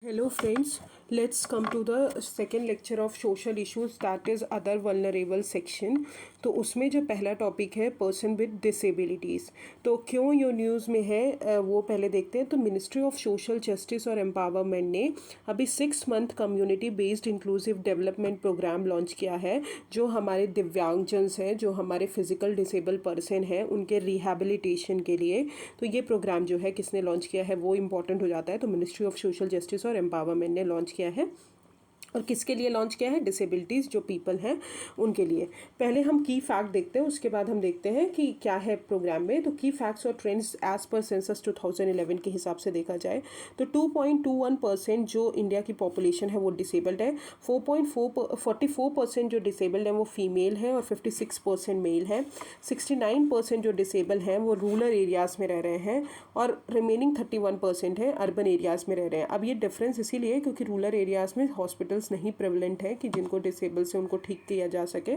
Hello friends, let's come to the second lecture of social issues, that is other vulnerable section। तो उसमें जो पहला topic है person with disabilities. तो क्यों ये न्यूज़ में है वो पहले देखते हैं। तो मिनिस्ट्री ऑफ सोशल जस्टिस और एम्पावरमेंट ने अभी 6 month community based inclusive development program launch किया है। जो हमारे दिव्यांगजन्स हैं, जो हमारे फिजिकल डिसेबल पर्सन हैं, उनके रिहैबिलिटेशन के लिए। तो ये प्रोग्राम जो है किसने लॉन्च किया है वो इम्पॉर्टेंट हो जाता है। तो मिनिस्ट्री ऑफ सोशल जस्टिस और एम्पावरमेंट ने लॉन्च किया है। और किसके लिए लॉन्च किया है? डिसेबिलिटीज़ जो पीपल हैं उनके लिए। पहले हम की फैक्ट देखते हैं, उसके बाद हम देखते हैं कि क्या है प्रोग्राम में। तो की फैक्ट्स और ट्रेंड्स एज पर सेंसस 2011 के हिसाब से देखा जाए तो 2.21% जो इंडिया की पॉपुलेशन है वो डिसेबल्ड है। 44% जो डिसेबल्ड है वो फीमेल है और 56% मेल है। 69% जो डिसेबल हैं वो रूरल एरियाज़ में रह रहे हैं और रिमेनिंग 31% है अर्बन एरियाज़ में रह रहे हैं। अब ये डिफरेंस इसीलिए क्योंकि रूरल एरियाज़ में हॉस्पिटल्स नहीं प्रेवलेंट है कि जिनको डिसेबल से उनको ठीक किया जा सके।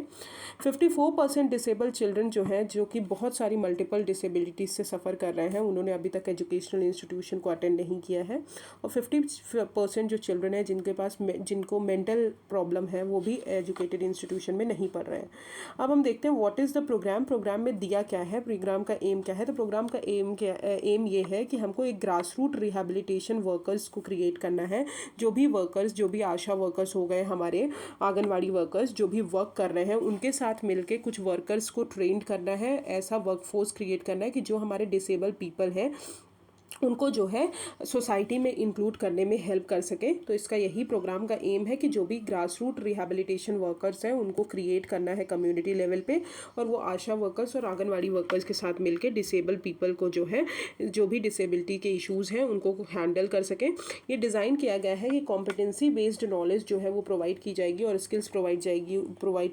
54% डिसेबल चिल्ड्रन जो हैं, जो कि बहुत सारी मल्टीपल डिसेबिलिटीज़ से सफ़र कर रहे हैं, उन्होंने अभी तक एजुकेशनल इंस्टीट्यूशन को अटेंड नहीं किया है। और 50% जो चिल्ड्रन है जिनको मेंटल प्रॉब्लम है वो भी एजुकेटेड इंस्टीट्यूशन में नहीं पढ़ रहे हैं। अब हम देखते हैं what is the program. Program में दिया क्या है, प्रोग्राम का एम क्या है। तो प्रोग्राम का एम ये है कि हमको एक ग्रास रूट रिहेबिलिटेशन वर्कर्स को क्रिएट करना है। जो भी वर्कर्स, जो भी आशा वर्कर्स हो गए, हमारे आंगनवाड़ी वर्कर्स जो भी वर्क कर रहे हैं, उनके साथ मिलके कुछ वर्कर्स को ट्रेंड करना है। ऐसा वर्कफोर्स क्रिएट करना है कि जो हमारे डिसेबल पीपल हैं उनको जो है सोसाइटी में इंक्लूड करने में हेल्प कर सके। तो इसका यही प्रोग्राम का एम है कि जो भी ग्रास रूट रिहेबिलिटेशन वर्कर्स हैं उनको क्रिएट करना है कम्युनिटी लेवल पे, और वो आशा वर्कर्स और आंगनवाड़ी वर्कर्स के साथ मिलके डिसेबल पीपल को जो है, जो भी डिसेबिलिटी के इश्यूज़ हैं उनको हैंडल कर सकें। ये डिज़ाइन किया गया है कि कॉम्पिटेंसी बेस्ड नॉलेज जो है वो प्रोवाइड की जाएगी और स्किल्स प्रोवाइड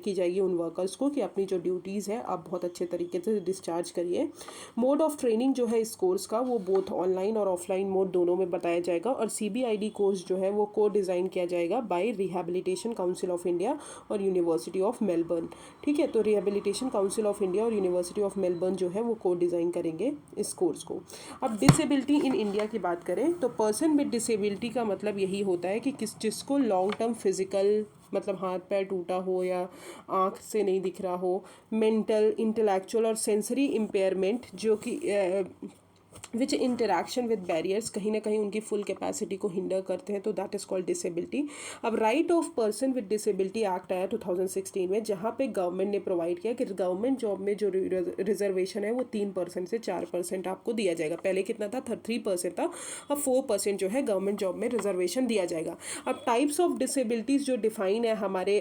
की जाएगी उन वर्कर्स को कि अपनी जो ड्यूटीज़ है आप बहुत अच्छे तरीके से डिस्चार्ज करिए। मोड ऑफ ट्रेनिंग जो है इस कोर्स का वो बोथ ऑनलाइन और ऑफलाइन मोड दोनों में बताया जाएगा। और CBID कोर्स जो है वो को डिज़ाइन किया जाएगा by rehabilitation council of India और यूनिवर्सिटी ऑफ मेलबर्न। ठीक है, तो रिहेबिलिटेशन काउंसिल ऑफ इंडिया और यूनिवर्सिटी ऑफ मेलबर्न जो है वो को डिज़ाइन करेंगे इस कोर्स को। अब डिसेबिलिटी इन इंडिया की बात करें तो पर्सन विद डिसेबिलिटी का मतलब यही होता है कि जिसको लॉन्ग टर्म फिजिकल, मतलब हाथ पैर टूटा हो या आँख से नहीं दिख रहा हो, मेंटल, इंटेलेक्चुअल और सेंसरी इम्पेयरमेंट जो कि विच इंटरेक्शन विद बैरियर्स कहीं ना कहीं उनकी फुल कैपेसिटी को हिंडर करते हैं, तो दैट इज़ कॉल्ड डिसेबिलिटी। अब right of person with disability act आया 2016 में, जहाँ पे गवर्नमेंट ने प्रोवाइड किया कि गवर्नमेंट जॉब में जो रिजर्वेशन है वो 3% से 4% आपको दिया जाएगा। पहले कितना था? 3% था। अब 4% जो है गवर्नमेंट जॉब में रिजर्वेशन दिया जाएगा। अब टाइप्स ऑफ डिसेबिलिटीज़ जो डिफाइन है हमारे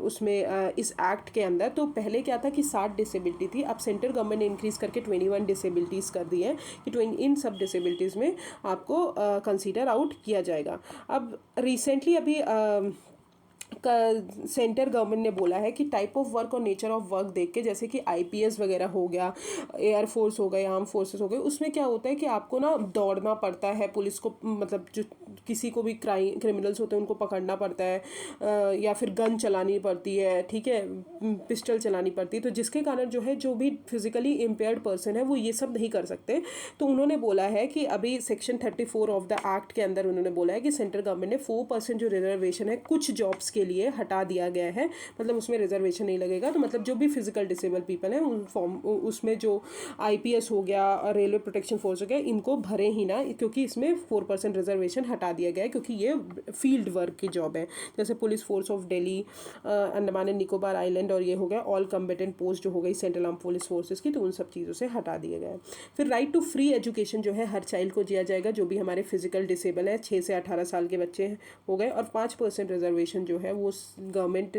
उसमें इस एक्ट के अंदर, तो पहले क्या था कि 60 डिसेबिलिटी थी। अब सेंट्रल गवर्नमेंट ने इंक्रीज़ करके 21 डिसेबिलिटीज़ कर दी है कि इन सब डिसेबिलिटीज़ में आपको कंसीडर आउट किया जाएगा। अब रिसेंटली अभी सेंटर गवर्नमेंट ने बोला है कि टाइप ऑफ वर्क और नेचर ऑफ वर्क देख के, जैसे कि IPS वगैरह हो गया, एयरफोर्स हो गए, आर्म फोर्सेस हो गए, उसमें क्या होता है कि आपको ना दौड़ना पड़ता है, पुलिस को मतलब जो किसी को भी क्रिमिनल्स होते हैं उनको पकड़ना पड़ता है, या फिर गन चलानी पड़ती है, ठीक है, पिस्टल चलानी पड़ती है। तो जिसके कारण जो है जो भी फिजिकली इम्पेयर्ड पर्सन है वो ये सब नहीं कर सकते। तो उन्होंने बोला है कि अभी सेक्शन 34 ऑफ द एक्ट के अंदर उन्होंने बोला है कि सेंट्रल गवर्नमेंट ने 4% जो रिजर्वेशन है कुछ जॉब्स के लिए हटा दिया गया है, मतलब उसमें रिजर्वेशन नहीं लगेगा। तो मतलब जो भी फिजिकल डिसेबल पीपल हैं उन फॉर्म उसमें जो IPS हो गया, रेलवे प्रोटेक्शन फोर्स हो गया, इनको भरे ही ना, क्योंकि इसमें 4% रिजर्वेशन हटा दिया गया है, क्योंकि ये फील्ड वर्क की जॉब है। जैसे police force of Delhi, Andaman and Nicobar island, और ये हो गया ऑल कम्बेटेंट पोस्ट जो हो गई सेंट्रल आर्म पुलिस फोर्सेस की, तो उन सब चीज़ों से हटा दिया गया है। फिर राइट टू फ्री एजुकेशन जो है हर चाइल्ड को दिया जाएगा, जो भी हमारे फिजिकल डिसेबल है, 6 से 18 साल के बच्चे हो गए। और 5% रिजर्वेशन जो है वो गवर्नमेंट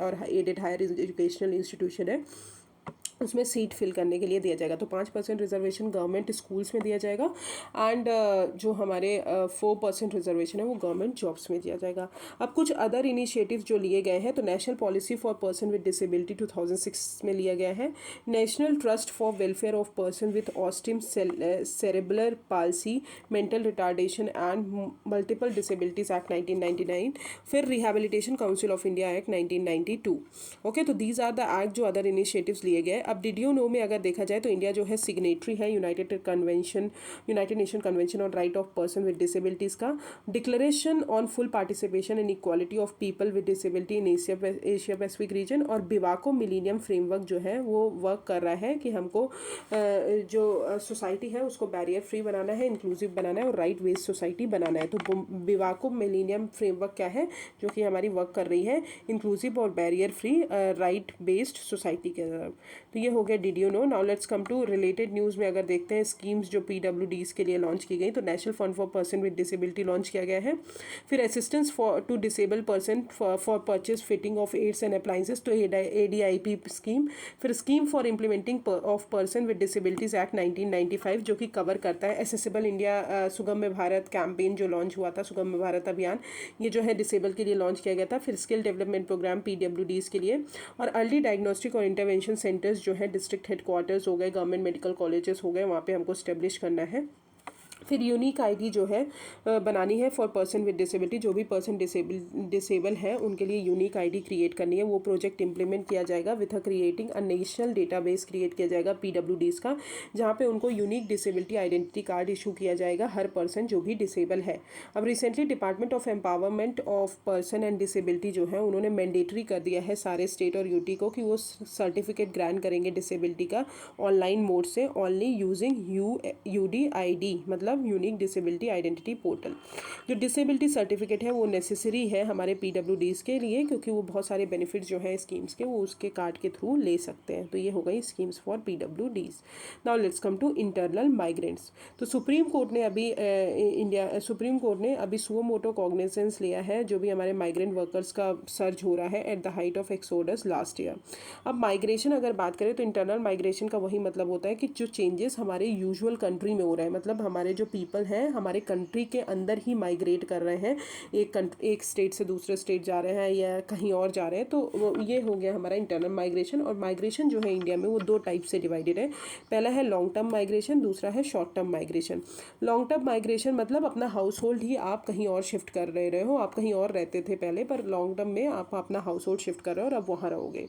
और एडेड हायर एजुकेशनल इंस्टीट्यूशन है उसमें सीट फिल करने के लिए दिया जाएगा। तो 5% रिजर्वेशन गवर्नमेंट स्कूल्स में दिया जाएगा, एंड जो हमारे 4% रिजर्वेशन है वो गवर्नमेंट जॉब्स में दिया जाएगा। अब कुछ अदर इनिशिएटिव जो लिए गए हैं, तो national policy for person with disability 2006 में लिया गया है। National trust for welfare of person with ऑस्टिम cerebral palsy, mental retardation and multiple disabilities act 1999। फिर rehabilitation council of India act 1992। Okay, तो दीज आर द एक्ट जो other initiatives लिए गए। अब डिड यू नो में अगर देखा जाए तो इंडिया जो है सिग्नेटरी है United Nation convention on right of person with disabilities का, declaration on full participation and equality of people with disability in Asia Pacific region, और बिवाको मिलीनियम फ्रेमवर्क जो है वो वर्क कर रहा है कि हमको जो सोसाइटी है उसको बैरियर फ्री बनाना है, इंक्लूसिव बनाना है और राइट बेस्ड सोसाइटी बनाना है। तो बिवाको मिलीनियम फ्रेमवर्क क्या है जो कि हमारी वर्क कर रही है इंक्लूसिव और barrier free right based society के तरफ। तो ये हो गया did you know. Now let's come to related news में अगर देखते हैं स्कीम्स जो PWDs के लिए लॉन्च की गई, तो national fund for person with disability launch किया गया है। फिर assistance for to disable person for purchase fitting of aids and appliances, तो ADIP स्कीम। फिर scheme for implementing of person with disabilities act 1995 जो कि कवर करता है accessible India Sugamya Bharat campaign जो लॉन्च हुआ था, सुगम्य भारत अभियान, ये जो है डिसेबल के लिए लॉन्च किया गया था। फिर स्किल डेवलपमेंट प्रोग्राम PWDs के लिए, और अर्ली डायग्नोस्टिक और इंटरवेंशन सेंटर्स जो है डिस्ट्रिक्ट हेडक्वार्टर्स हो गए, गवर्नमेंट मेडिकल कॉलेजेस हो गए, वहाँ पे हमको स्टेब्लिश करना है। फिर यूनिक आईडी जो है बनानी है फॉर पर्सन विद डिसेबिलिटी, जो भी पर्सन डिसेबल है उनके लिए यूनिक आईडी क्रिएट करनी है। वो प्रोजेक्ट इंप्लीमेंट किया जाएगा with creating a national database create किया जाएगा PWDs का, जहाँ पे उनको unique disability identity card issue किया जाएगा हर पर्सन जो भी डिसेबल है। अब recently department of empowerment of person and disability जो है उन्होंने मैंडेटरी कर दिया है सारे स्टेट और यूटी को कि वो सर्टिफिकेट ग्रांट करेंगे डिसेबिलिटी का ऑनलाइन मोड से, ओनली यूजिंग UDID मतलब यूनिक डिसेबिलिटी आइडेंटिटी पोर्टल। जो डिसेबिलिटी सर्टिफिकेट है वो नेसेसरी है हमारे PWDs के लिए, क्योंकि वो बहुत सारे बेनिफिट्स जो है स्कीम्स के वो उसके कार्ड के थ्रू ले सकते हैं। तो ये हो गई schemes for PWDs। Now let's come to internal migrants. तो सुप्रीम कोर्ट ने अभी सुओ मोटो कॉग्निजेंस लिया है जो भी हमारे माइग्रेंट वर्कर्स का सर्ज हो रहा है at the height of exodus last year. अब माइग्रेशन अगर बात करें तो इंटरनल माइग्रेशन का वही मतलब होता है कि जो चेंजेस हमारे यूजुअल कंट्री में हो रहे हैं, मतलब हमारे जो पीपल हैं हमारे कंट्री के अंदर ही माइग्रेट कर रहे हैं, एक स्टेट से दूसरे स्टेट जा रहे हैं या कहीं और जा रहे हैं, तो ये हो गया हमारा इंटरनल माइग्रेशन। और माइग्रेशन जो है इंडिया में वो दो टाइप से डिवाइडेड है। पहला है लॉन्ग टर्म माइग्रेशन, दूसरा है short term migration. Long term migration मतलब अपना हाउस होल्ड ही आप कहीं और शिफ्ट कर रहे हो, आप कहीं और रहते थे पहले, पर लॉन्ग टर्म में आप अपना हाउस होल्ड शिफ्ट कर रहे हो और अब वहाँ रहोगे।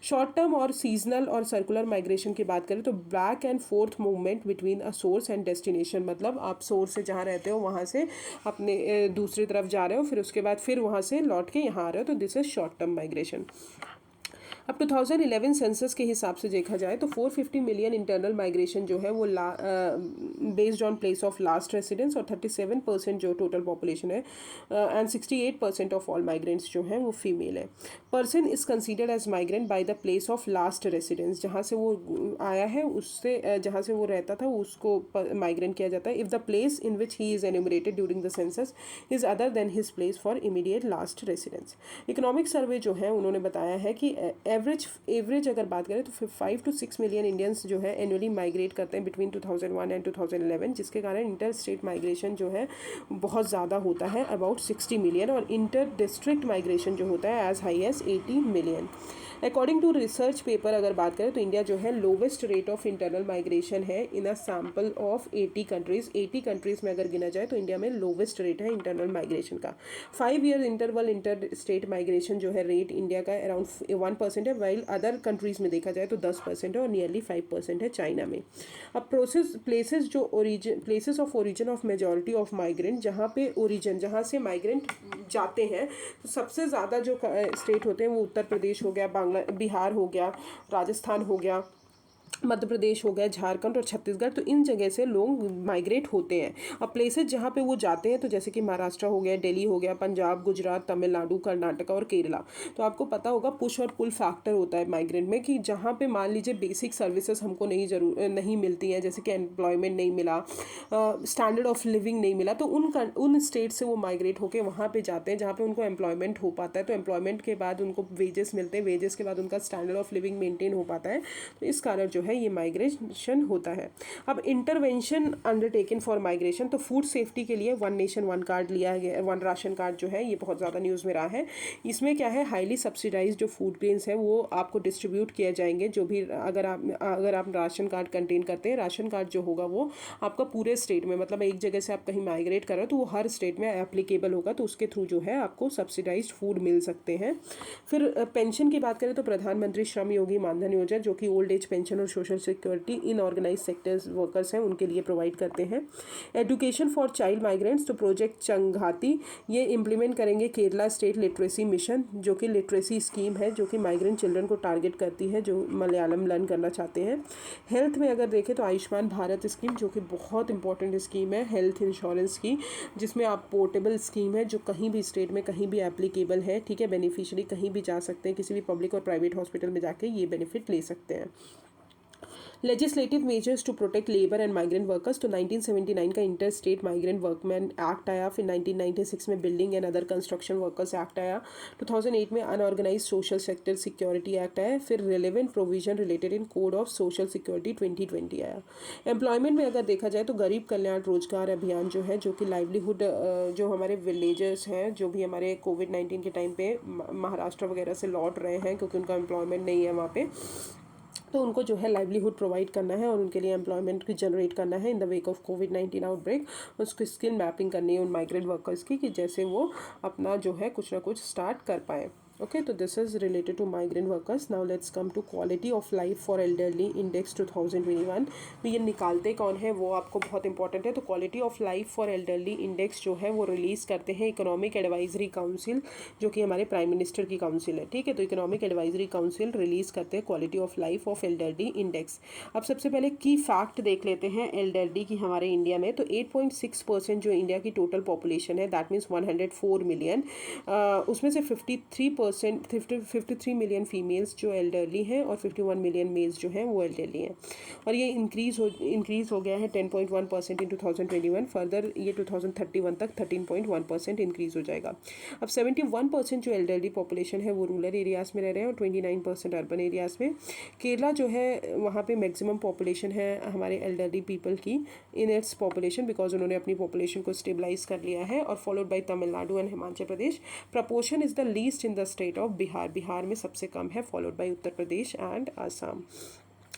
शॉर्ट टर्म और सीजनल और सर्कुलर माइग्रेशन की बात करें तो back and fourth movement between a source and destination, मतलब आप सोर्स से जहाँ रहते हो वहाँ से अपने दूसरी तरफ जा रहे हो, फिर उसके बाद फिर वहाँ से लौट के यहाँ आ रहे हो, तो this is short term migration. अब 2011 सेंसस के हिसाब से देखा जाए तो 450 मिलियन इंटरनल माइग्रेशन जो है वो based on place of last residence, और 37% जो टोटल पॉपुलेशन है एंड 68% ऑफ ऑल माइग्रेंट्स जो हैं वो फीमेल है। Person is considered as migrant by the place of last residence, जहाँ से वो आया है उससे जहाँ से वो रहता था उसको माइग्रेंट किया जाता है। If the place in which he is enumerated during the census is other than his place for immediate last residence. Economic survey जो है उन्होंने बताया है कि एवरेज अगर बात करें तो 5 to 6 मिलियन इंडियंस जो है एनुअली माइग्रेट करते हैं बिटवीन 2001 एंड 2011, जिसके कारण इंटर स्टेट माइग्रेशन जो है बहुत ज़्यादा होता है, अबाउट 60 मिलियन, और इंटर डिस्ट्रिक्ट माइग्रेशन जो होता है as high as 80 million. According to research paper अगर बात करें तो इंडिया जो है lowest rate of internal migration है in a sample of 80 countries. 80 countries में अगर गिना जाए तो इंडिया में लोवेस्ट रेट है इंटरनल माइग्रेशन का। 5 year interval inter state migration जो है रेट इंडिया का अराउंड 1% है, वाइल अदर कंट्रीज़ में देखा जाए तो 10% है, और नियरली 5% है चाइना में। अब places of origin of majority of migrant, जहाँ पे ओरिजिन जहाँ से माइग्रेंट जाते हैं, तो सबसे ज़्यादा जो स्टेट होते हैं वो उत्तर प्रदेश हो गया, बिहार हो गया, राजस्थान हो गया, मध्य प्रदेश हो गया, झारखंड और छत्तीसगढ़। तो इन जगह से लोग माइग्रेट होते हैं। अब प्लेसेस जहाँ पे वो जाते हैं तो जैसे कि महाराष्ट्र हो गया, दिल्ली हो गया, पंजाब, गुजरात, तमिलनाडु, कर्नाटक और केरला। तो आपको पता होगा पुश और पुल फैक्टर होता है माइग्रेंट में, कि जहाँ पे मान लीजिए बेसिक सर्विसेज हमको नहीं मिलती हैं, जैसे कि एम्प्लॉयमेंट नहीं मिला, स्टैंडर्ड ऑफ लिविंग नहीं मिला, तो उन स्टेट से वो माइग्रेट होकर वहाँ पर जाते हैं जहाँ पर उनको एम्प्लॉयमेंट हो पाता है। तो एम्प्लॉयमेंट के बाद उनको वेजेस मिलते हैं, वेजेस के बाद उनका स्टैंडर्ड ऑफ लिविंग मेनटेन हो पाता है। तो इस कारण जो है ये माइग्रेशन होता है। अब इंटरवेंशन अंडरटेकन फॉर माइग्रेशन, तो फूड सेफ्टी के लिए वन नेशन वन कार्ड लिया गया, वन राशन कार्ड जो है ये बहुत ज़्यादा न्यूज़ में रहा है। इसमें क्या है, हाईली सब्सिडाइज जो फूड ग्रेन्स हैं वो आपको डिस्ट्रीब्यूट किए जाएंगे। जो भी अगर आप राशन कार्ड कंटेन करते हैं, राशन कार्ड जो होगा वो आपका पूरे स्टेट में, मतलब एक जगह से आप कहीं माइग्रेट कर रहे हो तो वो हर स्टेट में एप्लीकेबल होगा, तो उसके थ्रू जो है आपको सब्सिडाइज्ड फूड मिल सकते हैं। फिर पेंशन की बात करें तो प्रधानमंत्री श्रम योगी मानधन योजना, जो कि ओल्ड एज पेंशन और social security in organise sectors workers हैं उनके लिए प्रोवाइड करते हैं। एजुकेशन फॉर चाइल्ड माइग्रेंट्स, तो प्रोजेक्ट चंगाती ये इम्प्लीमेंट करेंगे केरला स्टेट लिटरेसी मिशन, जो कि लिटरेसी स्कीम है जो कि माइग्रेंट चिल्ड्रन को टारगेट करती है जो मलयालम लर्न करना चाहते हैं। हेल्थ में अगर देखें तो आयुष्मान भारत स्कीम, जो कि बहुत इंपॉर्टेंट स्कीम है हेल्थ इंश्योरेंस की, जिसमें आप पोर्टेबल स्कीम है जो कहीं भी स्टेट में कहीं भी एप्लीकेबल है, ठीक है। बेनिफिशियरी कहीं भी जा सकते हैं, किसी भी पब्लिक और प्राइवेट हॉस्पिटल में जाके ये बेनिफिट ले सकते हैं। Legislative measures to protect labour and migrant workers, तो 1979 का inter state migrant workman act आया, फिर 1996 में building and other construction workers act आया, 2008 में unorganise social sector security act आया, फिर relevant provision related in code of social security 2020 आया। एम्प्लॉयमेंट में अगर देखा जाए तो गरीब कल्याण रोजगार अभियान जो है, जो कि लाइवलीहुड जो हमारे विलेजर्स हैं जो भी हमारे कोविड-19 के टाइम पे महाराष्ट्र वगैरह से लौट रहे हैं क्योंकि उनका एम्प्लॉयमेंट नहीं है वहाँ पे, तो उनको जो है लाइवलीहुड प्रोवाइड करना है और उनके लिए एम्प्लॉयमेंट की जनरेट करना है in the wake of covid outbreak. उसको स्किल मैपिंग करनी है उन माइग्रेंट वर्कर्स की कि जैसे वो अपना जो है कुछ ना कुछ स्टार्ट कर पाएँ। Okay, so this is related to migrant workers. Now let's come to quality of life for elderly index 2021. तो ये निकालते कौन है वो आपको बहुत इंपॉर्टेंट है। तो quality of life for elderly index जो है वो रिलीज़ करते हैं इकोनॉमिक एडवाइजरी काउंसिल, जो कि हमारे प्राइम मिनिस्टर की काउंसिल है, ठीक है। तो इकोनॉमिक एडवाइजरी काउंसिल रिलीज़ करते हैं quality of life of elderly index. अब सबसे पहले की फैक्ट देख लेते हैं एल्डरली की हमारे इंडिया में। तो 8.6% जो इंडिया की टोटल पॉपुलेशन है, दैट मीन्स 104 मिलियन, उसमें से 53 मिलियन फीमेल्स जो एल्डरली हैं और 51 मिलियन मेल्स जो हैं वो एल्डरली हैं। और ये इंक्रीज़ हो गया है 10.1% इन 2021, फर्दर ये 2031 तक 13.1% इंक्रीज़ हो जाएगा। अब 71% जो एल्डरली पॉपुलेशन है वो रूरल एरियाज़ में रह रहे हैं और 29% अर्बन एरियाज़ में। केरला जो है वहाँ पे मैक्सिमम पॉपुलेशन है हमारे एल्डरली पीपल की इन इट्स पॉपुलेशन, बिकॉज उन्होंने अपनी पॉपुलेशन को स्टेबलाइज कर लिया है, और followed by Tamil Nadu and Himachal Pradesh. Proportion is the least in the state of Bihar, Bihar में सबसे कम है, followed by Uttar Pradesh and Assam.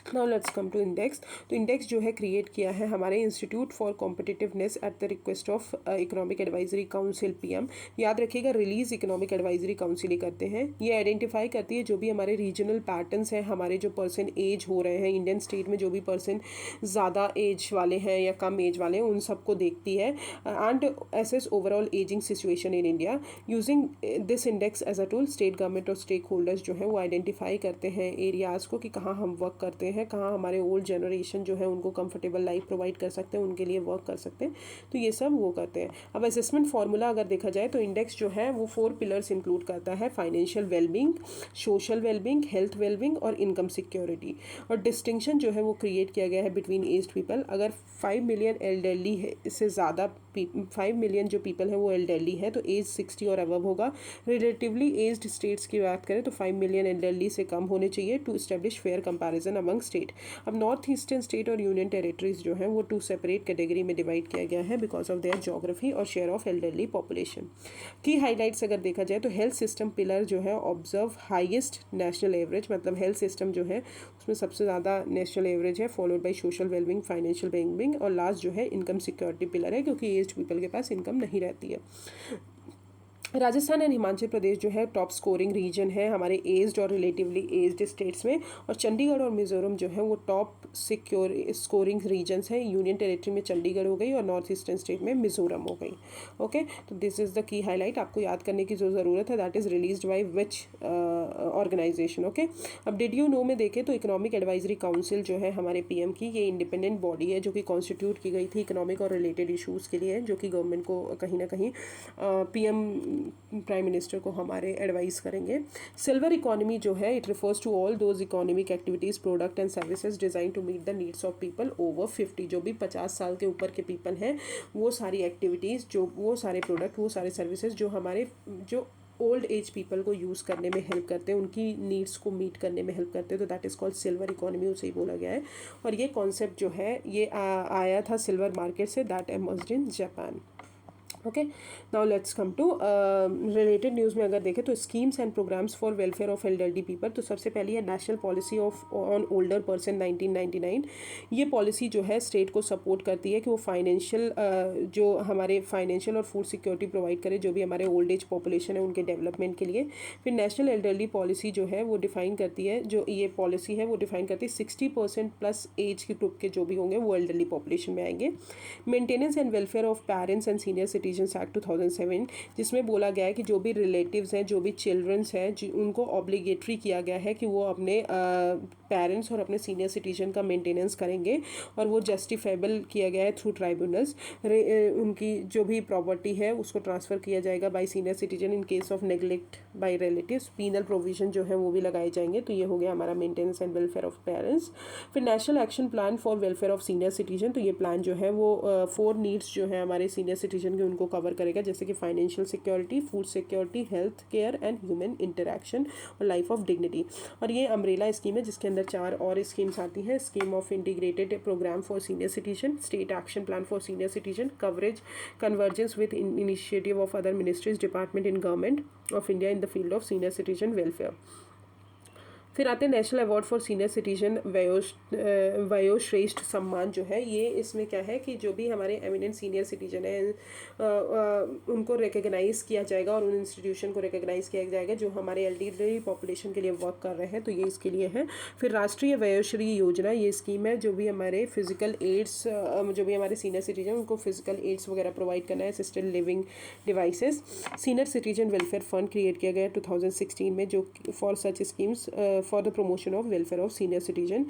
Now let's come to index. तो इंडेक्स जो है क्रिएट किया है हमारे institute for competitiveness at the request of economic advisory council PM. याद रखिएगा रिलीज इकोनॉमिक एडवाइजरी काउंसिल ही करते हैं। ये आइडेंटिफाई करती है जो भी हमारे रीजनल पैटर्न्स हैं, हमारे जो पर्सन एज हो रहे हैं इंडियन स्टेट में, जो भी पर्सन ज़्यादा एज वाले हैं या कम एज वाले हैं उन सबको देखती है, and assess overall ageing situation in India. Using this index as a tool, state government और स्टेक होल्डर्स जो है वो आइडेंटिफाई करते हैं एरियाज़ को कि कहाँ हम वर्क करते हैं, कहाँ हमारे ओल्ड जनरेशन जो है उनको कंफर्टेबल लाइफ प्रोवाइड कर सकते हैं, उनके लिए वर्क कर सकते हैं, तो ये सब वो करते हैं। अब असेसमेंट फार्मूला अगर देखा जाए तो इंडेक्स जो है वो 4 पिलर्स इंक्लूड करता है, financial wellbeing, social wellbeing, health wellbeing और इनकम सिक्योरिटी। और डिस्टिंक्शन जो है वो क्रिएट किया गया है बिटवीन एज्ड पीपल। अगर 5 मिलियन एल्डरली है, इससे ज़्यादा 5 मिलियन जो पीपल हैं वो एल्डरली है तो एज 60 और अबव होगा। रिलेटिवली एज्ड स्टेट्स की बात करें तो 5 मिलियन एल्डरली से कम होने चाहिए to establish fair comparison among state. अब नॉर्थ ईस्टर्न स्टेट और यूनियन टेरिटरीज जो हैं वो 2 सेपरेट कैटेगरी में डिवाइड किया गया है बिकॉज ऑफ देयर ज्योग्राफी और शेयर ऑफ एल्डरली पॉपुलेशन। की हाईलाइट्स अगर देखा जाए तो हेल्थ सिस्टम पिलर जो है ऑब्जर्व हाईएस्ट नेशनल एवरेज, मतलब हेल्थ सिस्टम जो है उसमें सबसे ज़्यादा नेशनल एवरेज है, followed by social wellbeing, financial wellbeing, और लास्ट जो है इनकम सिक्योरिटी पिलर है क्योंकि एज्ड पीपल के पास इनकम नहीं रहती है। राजस्थान एंड हिमाचल प्रदेश जो है टॉप स्कोरिंग रीजन है हमारे एज्ड और रिलेटिवली एज्ड स्टेट्स में, और चंडीगढ़ और मिजोरम जो है वो टॉप सिक्योर स्कोरिंग रीजन्स हैं। यूनियन टेरिटरी में चंडीगढ़ हो गई और नॉर्थ ईस्टर्न स्टेट में मिजोरम हो गई। ओके, तो this is the key highlight, आपको याद करने की जो ज़रूरत है, that is released by which organisation. Okay, अब डिड यू नो में देखें तो इकोनॉमिक एडवाइजरी काउंसिल जो है हमारे पीएम की, ये इंडिपेंडेंट बॉडी है जो कि कॉन्स्टिट्यूट की गई थी इकोनॉमिक और रिलेटेड इशूज़ के लिए, जो कि गवर्नमेंट को कहीं ना कहीं पीएम प्राइम मिनिस्टर को हमारे एडवाइस करेंगे। सिल्वर इकोनॉमी जो है it refers to all those economic activities, product and services design to meet the needs of people over 50। जो भी 50 साल के ऊपर के पीपल हैं वो सारी एक्टिविटीज़, जो वो सारे प्रोडक्ट, वो सारे सर्विसेज जो हमारे जो ओल्ड एज पीपल को यूज़ करने में हेल्प करते हैं, उनकी नीड्स को मीट करने में हेल्प करते हैं, तो that is called silver economy, उसे ही बोला गया है। और ये कॉन्सेप्ट जो है ये आया था सिल्वर मार्केट से, that emerged in Japan. Okay, now let's come to related news में अगर देखें तो schemes and programs for welfare of elderly people. तो सबसे पहली है national policy of on older person 1999। ये पॉलिसी जो है स्टेट को सपोर्ट करती है कि वो फाइनेंशियल जो हमारे फाइनेंशियल और फूड सिक्योरिटी प्रोवाइड करे जो भी हमारे ओल्ड एज पॉपुलेशन है उनके डेवलपमेंट के लिए। फिर नेशनल एल्डरली पॉलिसी जो है वो डिफाइन करती है, जो ये पॉलिसी है वो डिफाइन करती है 60% प्लस एज के ग्रुप के जो भी होंगे वो एल्डरली पॉपुलेशन में आएंगे। Maintenance and welfare of parents and senior citizen act 2007, जिसमें बोला गया है कि जो भी रिलेटिव्स हैं, जो भी चिल्ड्रंस हैं, उनको ऑब्लिगेटरी किया गया है कि वो अपने पेरेंट्स और अपने सीनियर सिटीजन का मेंटेनेंस करेंगे, और वो जस्टिफाइबल किया गया है थ्रू ट्राइब्यूनल्स। उनकी जो भी प्रॉपर्टी है उसको ट्रांसफ़र किया जाएगा by senior citizen in case of neglect by relatives. Penal provision जो है वो भी लगाए जाएंगे। तो ये हो गया हमारा maintenance and welfare of parents. फिर national action plan for welfare of senior citizen. तो ये प्लान जो है वो 4 नीड्स जो है हमारे सीनियर सिटीजन के उनको कवर करेगा, जैसे कि financial security, food security, health care and human interaction और लाइफ ऑफ डिग्निटी। और ये अम्ब्रेला स्कीम है जिसके अंदर 4 और स्कीम्स आती हैं। Scheme of integrated programme for senior citizen, state action plan for senior citizen, coverage convergence with initiative of other ministries department in government of India in the field of senior citizen welfare. फिर आते हैं national award for senior citizen Vayoshreshtha Samman जो है, ये इसमें क्या है कि जो भी हमारे एमिनेंट सीनियर सिटीजन हैं उनको रिकग्नाइज़ किया जाएगा और उन इंस्टीट्यूशन को रिकग्नाइज़ किया जाएगा जो हमारे एल्डरली पॉपुलेशन के लिए वर्क कर रहे हैं, तो ये इसके लिए है। फिर राष्ट्रीय वयोश्री योजना, ये स्कीम है जो भी हमारे फिजिकल एड्स जो भी हमारे सीनियर सिटीजन उनको फिजिकल एड्स वगैरह प्रोवाइड करना है, assisted living devices. Senior citizen welfare fund create किया गया 2016 में जो for such schemes for the promotion of welfare of senior citizen,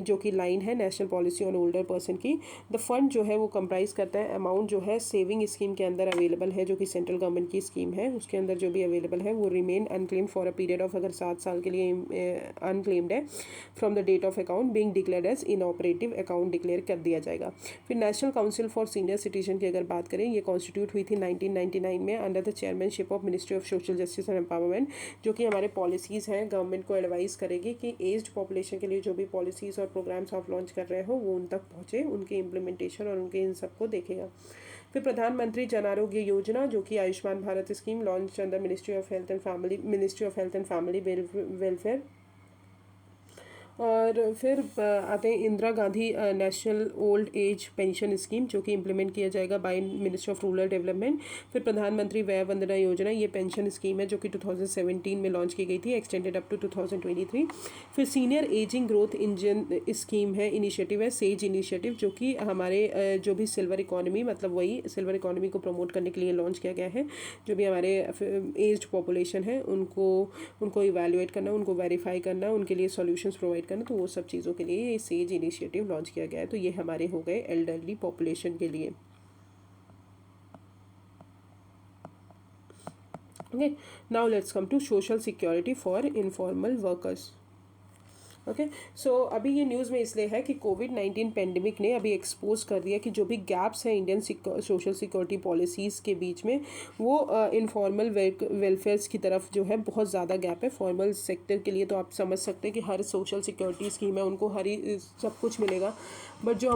जो कि लाइन है national policy on older person की। द फंड जो है वो कंप्राइज करता है अमाउंट जो है सेविंग स्कीम के अंदर अवेलेबल है, जो कि सेंट्रल गवर्नमेंट की स्कीम है, उसके अंदर जो भी अवेलेबल है वो remain unclaimed for a period of, अगर 7 साल के लिए अनक्लेम्ड है, from the date of account being declared as inoperative account declare कर दिया जाएगा। फिर national council for senior citizen की अगर बात करें, ये कॉन्स्टिट्यूट हुई थी 1999 में under the chairmanship of ministry of social justice and empowerment, जो कि हमारे पॉलिसीज़ हैं गवर्नमेंट को एडवाइस करेगी कि एज्ड पॉपुलेशन के लिए जो भी पॉलिसीज़ और प्रोग्राम्स आप लॉन्च कर रहे हो वो उन तक पहुँचे, उनके इम्प्लीमेंटेशन और उनके इन सबको देखेगा। फिर प्रधानमंत्री जन आरोग्य योजना, जो कि Ayushman Bharat scheme launch under ministry of health and family welfare. और फिर आते हैं Indira Gandhi national old age pension scheme, जो कि इम्प्लीमेंट किया जाएगा by ministry of rural development. फिर प्रधानमंत्री वय वंदना योजना, ये पेंशन स्कीम है जो कि 2017 में लॉन्च की गई थी, एक्सटेंडेड अप टू 2023। फिर senior ageing growth engine scheme है, इनिशिएटिव है सेज इनिशिएटिव, जो कि हमारे जो भी सिल्वर इकोनॉमी, मतलब वही सिल्वर इकोनॉमी को प्रमोट करने के लिए लॉन्च किया गया है। जो भी हमारे एज्ड पॉपुलेशन है उनको इवैल्यूएट करना, उनको वेरीफाई करना, उनके लिए सॉल्यूशंस प्रोवाइड करना, तो वो सब चीज़ों के लिए ये सेज इनिशिएटिव लॉन्च किया गया है। तो ये हमारे हो गए एल्डरली पॉपुलेशन के लिए। Okay, now let's come to social security for informal workers. Okay, so अभी ये न्यूज़ में इसलिए है कि कोविड-19 पेंडेमिक ने अभी एक्सपोज कर दिया कि जो भी गैप्स हैं इंडियन सोशल सिक्योरिटी पॉलिसीज़ के बीच में, वो इनफॉर्मल वेलफेयर्स की तरफ जो है बहुत ज़्यादा गैप है। फॉर्मल सेक्टर के लिए तो आप समझ सकते हैं कि हर सोशल सिक्योरिटी स्कीम है उनको हर ही सब कुछ मिलेगा, बट जो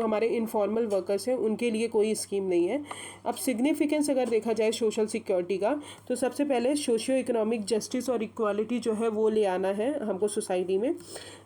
हमारे इनफॉर्मल वर्कर्स हैं उनके लिए कोई स्कीम नहीं है। अब सिग्निफिकेंस अगर देखा जाए सोशल सिक्योरिटी का, तो सबसे पहले सोशियो इकोनॉमिक जस्टिस और इक्वालिटी जो है वो ले आना है हमको सोसाइटी में।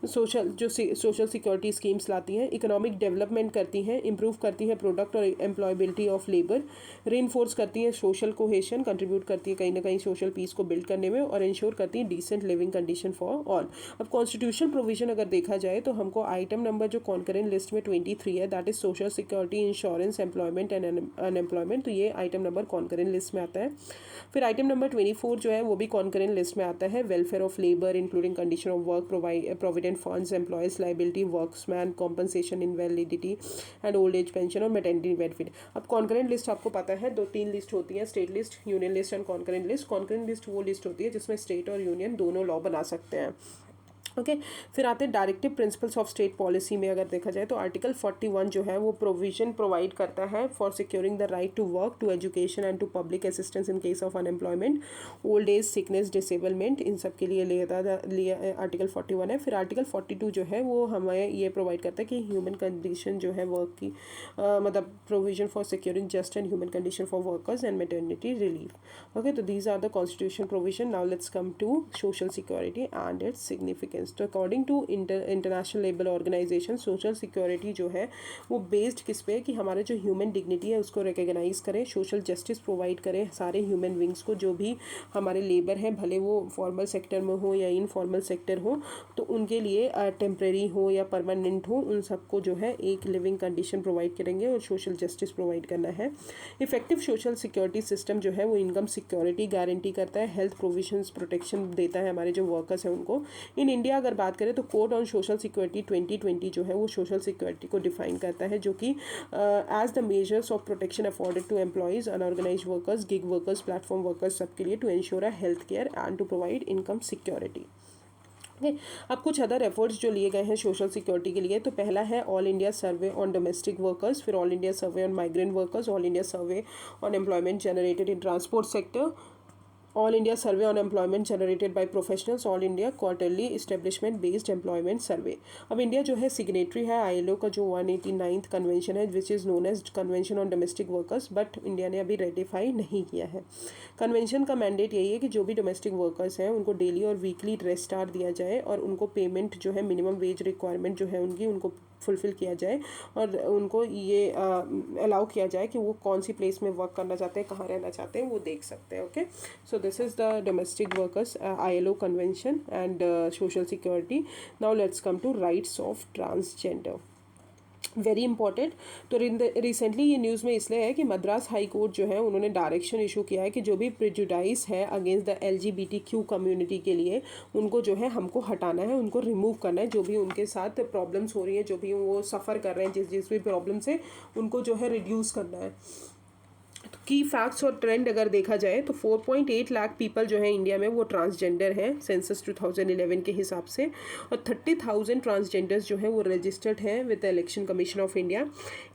सोशल सिक्योरिटी स्कीम्स लाती हैं, इकोनॉमिक डेवलपमेंट करती हैं, इंप्रूव करती है प्रोडक्ट और एम्प्लॉयबिलिटी ऑफ लेबर, रीइंफोर्स करती हैं सोशल कोहेशन, कंट्रीब्यूट करती है कहीं ना कहीं सोशल पीस को बिल्ड करने में, और इंश्योर करती है decent living condition for all. अब कॉन्स्टिट्यूशन प्रोविजन अगर देखा जाए तो हमको आइटम नंबर जो कॉन्करेंट लिस्ट में 23 है, that is social security, insurance, employment and unemployment, तो ये आइटम नंबर कॉन्करेंट लिस्ट में आता है। फिर आइटम नंबर 24 जो है वो भी कॉन्करेंट लिस्ट में आता है, welfare of labour including condition of work, provident funds, employers liability, workmen's compensation, invalidity and old age pension और मैटरनिटी बेनिफिट। अब कॉन्करेंट लिस्ट आपको पता है 2-3 लिस्ट होती है, state list, union list and concurrent list. Concurrent list वो list होती है जिसमें स्टेट और यूनियन दोनों लॉ बना सकते हैं। ओके फिर आते हैं directive principles of state policy में अगर देखा जाए तो आर्टिकल 41 जो है वो प्रोविजन प्रोवाइड करता है for securing the right to work, to education and to public assistance in case of unemployment, old age, sickness, disablement, इन सब के लिए लिया आर्टिकल 41 है। फिर आर्टिकल 42 जो है वो हमें ये प्रोवाइड करता है कि ह्यूमन कंडीशन जो है वर्क की मतलब provision for securing just and human condition for workers and maternity relief. Okay तो these are the constitution provision. Now let's come to social security and its significance. तो according to international labour organization social security जो है वो based किस पे कि हमारे जो ह्यूमन डिग्निटी है उसको रिकग्नाइज करें, सोशल जस्टिस प्रोवाइड करें सारे ह्यूमन बींग्स को, जो भी हमारे लेबर हैं भले वो फॉर्मल सेक्टर में हो या इनफॉर्मल सेक्टर हो, तो उनके लिए टेम्प्रेरी हो या परमानेंट हो, उन सबको जो है एक लिविंग कंडीशन प्रोवाइड करेंगे और सोशल जस्टिस प्रोवाइड करना है। इफेक्टिव सोशल सिक्योरिटी सिस्टम जो है वो इनकम सिक्योरिटी गारंटी करता है, हेल्थ प्रोविजंस प्रोटेक्शन देता है हमारे जो वर्कर्स हैं उनको। इन इंडिया अगर बात करें तो कोड ऑन सोशल सिक्योरिटी 2020 जो है वो सोशल सिक्योरिटी को डिफाइन करता है, जो कि as the measures of protection afforded to employees, unorganised workers, gig workers, platform workers, सबके लिए to ensure a health care and to provide income security. Okay अब कुछ अदर एफर्ट्स जो लिए गए हैं सोशल सिक्योरिटी के लिए, तो पहला है all India survey on domestic workers, फिर all India survey on migrant workers, all India survey on employment generated in transport sector, all India survey on employment generated by professionals, all India quarterly establishment based employment survey. अब India जो है signatory है ILO का जो 189th convention है which is known as convention on domestic workers, but India ने अभी ratify नहीं किया है। कन्वेंशन का मैंडेट यही है कि जो भी डोमेस्टिक वर्कर्स हैं उनको डेली और वीकली रेस्ट आवर दिया जाए और उनको पेमेंट जो है मिनिमम वेज रिक्वायरमेंट जो है उनकी उनको फुलफ़िल किया जाए और उनको ये अलाउ किया जाए कि वो कौन सी प्लेस में वर्क करना चाहते हैं, कहाँ रहना चाहते हैं, वो देख सकते हैं। Okay so this is the domestic workers ILO convention and social security. Now let's come to rights of transgender, very important. तो रिसेंटली ये न्यूज़ में इसलिए है कि मद्रास हाई कोर्ट जो है उन्होंने डायरेक्शन इशू किया है कि जो भी प्रेजुडाइज है अगेंस्ट द LGBTQ कम्युनिटी के लिए उनको जो है हमको हटाना है, उनको रिमूव करना है। जो भी उनके साथ प्रॉब्लम्स हो रही हैं, जो भी वो सफ़र कर रहे हैं, जिस भी प्रॉब्लम से, उनको जो है रिड्यूस करना है। की फैक्ट्स और ट्रेंड अगर देखा जाए तो 4.8 लाख पीपल जो है इंडिया में वो ट्रांसजेंडर हैं सेंसस 2011 के हिसाब से, और 30,000 ट्रांसजेंडर्स जो हैं वो रजिस्टर्ड हैं with the election commission of India.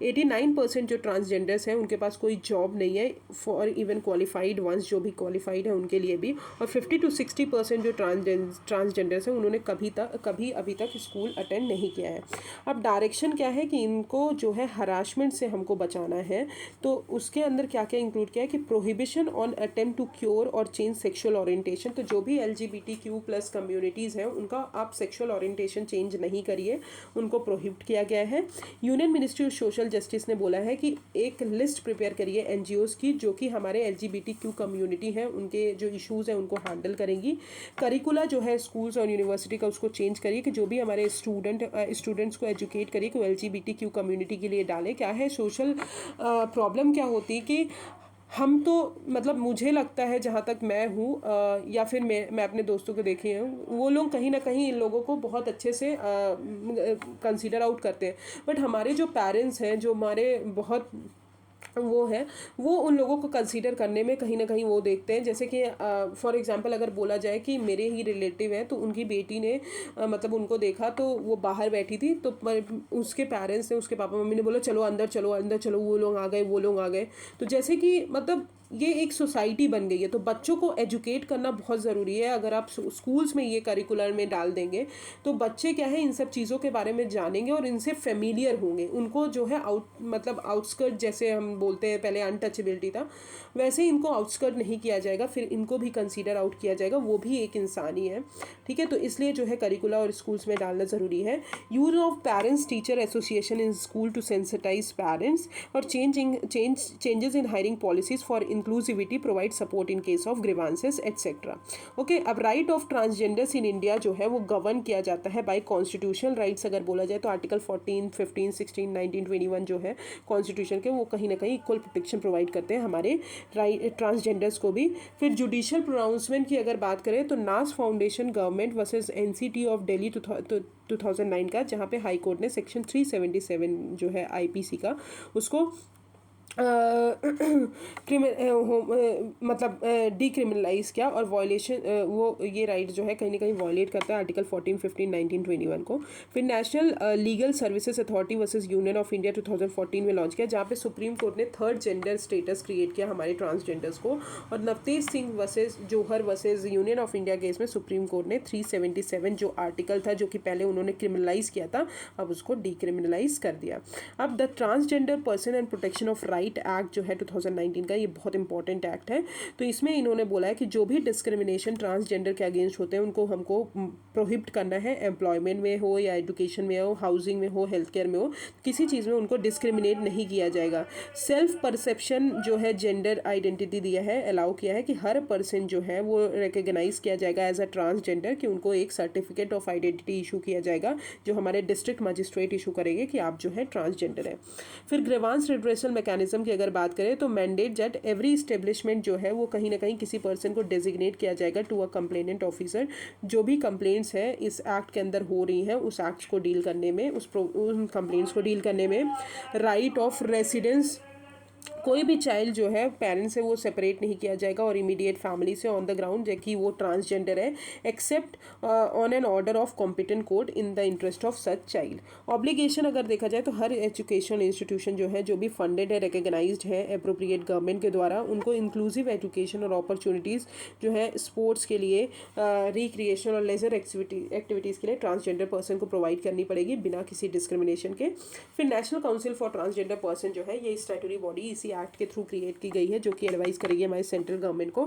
89% जो ट्रांसजेंडर्स हैं उनके पास कोई जॉब नहीं है फॉर इवन क्वालिफाइड वंस, जो भी क्वालिफाइड है उनके लिए भी, और 50 to 60% जो ट्रांसजेंडर्स हैं उन्होंने कभी अभी तक स्कूल अटेंड नहीं किया है। अब डायरेक्शन क्या है कि इनको जो है हरासमेंट से हमको बचाना है, तो उसके अंदर क्या क्या इंक्लूड किया है कि prohibition on attempt to cure और चेंज सेक्सुअल ओरिएंटेशन। तो जो भी LGBTQ+ कम्युनिटीज़ हैं उनका आप सेक्सुअल ओरिएंटेशन चेंज नहीं करिए, उनको प्रोहिबिट किया गया है। Union ministry of social justice ने बोला है कि एक लिस्ट प्रिपेयर करिए NGOs की जो कि हमारे LGBTQ कम्युनिटी है उनके जो इशूज़ हैं उनको हैंडल करेंगी। करिकुला जो है स्कूल्स और यूनिवर्सिटी का उसको चेंज करिए कि जो भी हमारे स्टूडेंट्स को एजुकेट करिए कि LGBTQ कम्युनिटी के लिए डालें। क्या है सोशल प्रॉब्लम क्या होती है कि हम तो मतलब मुझे लगता है जहाँ तक मैं हूँ या फिर मैं अपने दोस्तों को देखे हूँ, वो लोग कहीं ना कहीं इन लोगों को बहुत अच्छे से कंसीडर आउट करते हैं, बट हमारे जो पेरेंट्स हैं, जो हमारे बहुत वो है, वो उन लोगों को कंसीडर करने में कहीं ना कहीं वो देखते हैं। जैसे कि फॉर एग्जांपल अगर बोला जाए कि मेरे ही रिलेटिव हैं, तो उनकी बेटी ने मतलब उनको देखा तो वो बाहर बैठी थी, तो उसके पेरेंट्स ने, उसके पापा मम्मी ने बोला चलो अंदर चलो अंदर चलो, वो लोग आ गए वो लोग आ गए। तो जैसे कि मतलब ये एक सोसाइटी बन गई है, तो बच्चों को एजुकेट करना बहुत ज़रूरी है। अगर आप स्कूल्स में ये करिकुलर में डाल देंगे तो बच्चे क्या है इन सब चीज़ों के बारे में जानेंगे और इनसे फेमिलियर होंगे। उनको जो है मतलब आउटस्कर्ट, जैसे हम बोलते हैं पहले अनटचेबिलिटी था, वैसे इनको आउटस्कर्ट नहीं किया जाएगा, फिर इनको भी कंसीडर आउट किया जाएगा, वो भी एक इंसान ही है। ठीक है, तो इसलिए जो है करिकुला और स्कूल्स में डालना ज़रूरी है। Use of parents teacher association in school to sensitise parents और changes in hiring policies for inclusivity, provide support in case of grievances etcetera. Okay, अब right of transgenders in India जो है वो गवर्न किया जाता है बाय कॉन्स्टिट्यूशनल राइट्स। अगर बोला जाए तो आर्टिकल 14, 15, 16, 19, 21 जो है कॉन्स्टिट्यूशन के, वो कहीं ना कहीं इक्वल प्रोटेक्शन प्रोवाइड करते हैं हमारे ट्रांसजेंडर्स को भी। फिर जुडिशियल प्रोनाउंसमेंट की अगर बात करें तो नास foundation government versus NCT of Delhi 2009 का, जहाँ पे हाई कोर्ट ने सेक्शन 377 जो है IPC का, उसको मतलब डीक्रिमिनलाइज किया और वॉयलेशन वो ये राइट जो है कहीं ना कहीं वॉयलेट करता है आर्टिकल 14, 15, 19, 21 को। फिर national legal services authority versus union of India 2014 में लॉन्च किया, जहाँ पे सुप्रीम कोर्ट ने थर्ड जेंडर स्टेटस क्रिएट किया हमारे ट्रांसजेंडर्स को। और Navtej Singh versus Johar versus union of India case में सुप्रीम कोर्ट ने 377 जो आर्टिकल था जो कि पहले उन्होंने क्रिमिनलाइज किया था, अब उसको डीक्रिमिनलाइज कर दिया। अब the transgender person and protection of right act जो है 2019 का, ये बहुत इंपॉर्टेंट एक्ट है। तो इसमें इन्होंने बोला है कि जो भी डिस्क्रिमिनेशन ट्रांसजेंडर के अगेंस्ट होते हैं उनको हमको प्रोहिबिट करना है, एम्प्लॉयमेंट में हो या एजुकेशन में हो, हाउसिंग में हो, हेल्थ केयर में हो, किसी चीज़ में उनको डिस्क्रिमिनेट नहीं किया जाएगा। सेल्फ परसेप्शन जो है जेंडर आइडेंटिटी दिया है, अलाउ किया है कि हर पर्सन जो है वो रिकग्नाइज किया जाएगा एज अ ट्रांसजेंडर, कि उनको एक सर्टिफिकेट ऑफ आइडेंटिटी इशू किया जाएगा जो हमारे डिस्ट्रिक्ट मजिस्ट्रेट इशू करेंगे कि आप जो है ट्रांसजेंडर है। फिर ग्रीवांस रिड्रेसल मैकेनिज्म की अगर बात करें तो मैंडेट दैट एवरी इस्टेब्लिशमेंट जो है वो कहीं ना कहीं किसी पर्सन को डेजिग्नेट किया जाएगा टू अ कंप्लेनेंट ऑफिसर। जो भी कंप्लेंट्स है इस एक्ट के अंदर हो रही हैं उस एक्ट को डील करने में, उन कंप्लेंट्स को डील करने में। राइट ऑफ रेसिडेंस, कोई भी चाइल्ड जो है पेरेंट्स से वो सेपरेट नहीं किया जाएगा और इमीडिएट फैमिली से ऑन द ग्राउंड कि वो ट्रांसजेंडर है, except on an order of competent court in the interest of such child. Obligation अगर देखा जाए तो हर एजुकेशनल इंस्टीट्यूशन जो है जो भी फंडेड है, रिकग्नाइज्ड है अप्रोप्रिएट गवर्नमेंट के द्वारा, उनको इंक्लूसिव एजुकेशन और अपॉर्चुनिटीज़ जो है स्पोर्ट्स के लिए, रिक्रिएशन और लेजर एक्टिविटीज़ के लिए ट्रांसजेंडर पर्सन को प्रोवाइड करनी पड़ेगी बिना किसी डिस्क्रिमिनेशन के। फिर national council for transgender person जो है ये स्टैट्यूटरी बॉडी इसी एक्ट के थ्रू क्रिएट की गई है जो कि एडवाइस करेगी हमारे सेंट्रल गवर्नमेंट को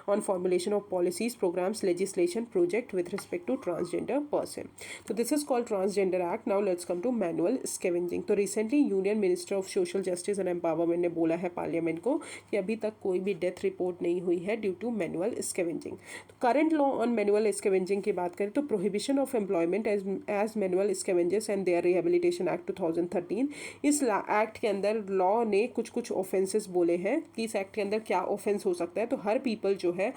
on formulation of policies, programmes, legislation, project with respect to transgender person. तो this is called transgender act. Now let's come to manual scavenging. तो recently union minister of social justice and empowerment ने बोला है parliament को कि अभी तक कोई भी डेथ रिपोर्ट नहीं हुई है ड्यू टू मैनुअल स्कैवेंजिंग। तो current law on manual scavenging की बात करें तो prohibition of employment as manual scavengers and their rehabilitation act 2013, इस एक्ट के अंदर लॉ ने कुछ कुछ ऑफेंसेस बोले हैं कि इस एक्ट के अंदर क्या ऑफेंस हो सकता है। तो हर पीपल जो है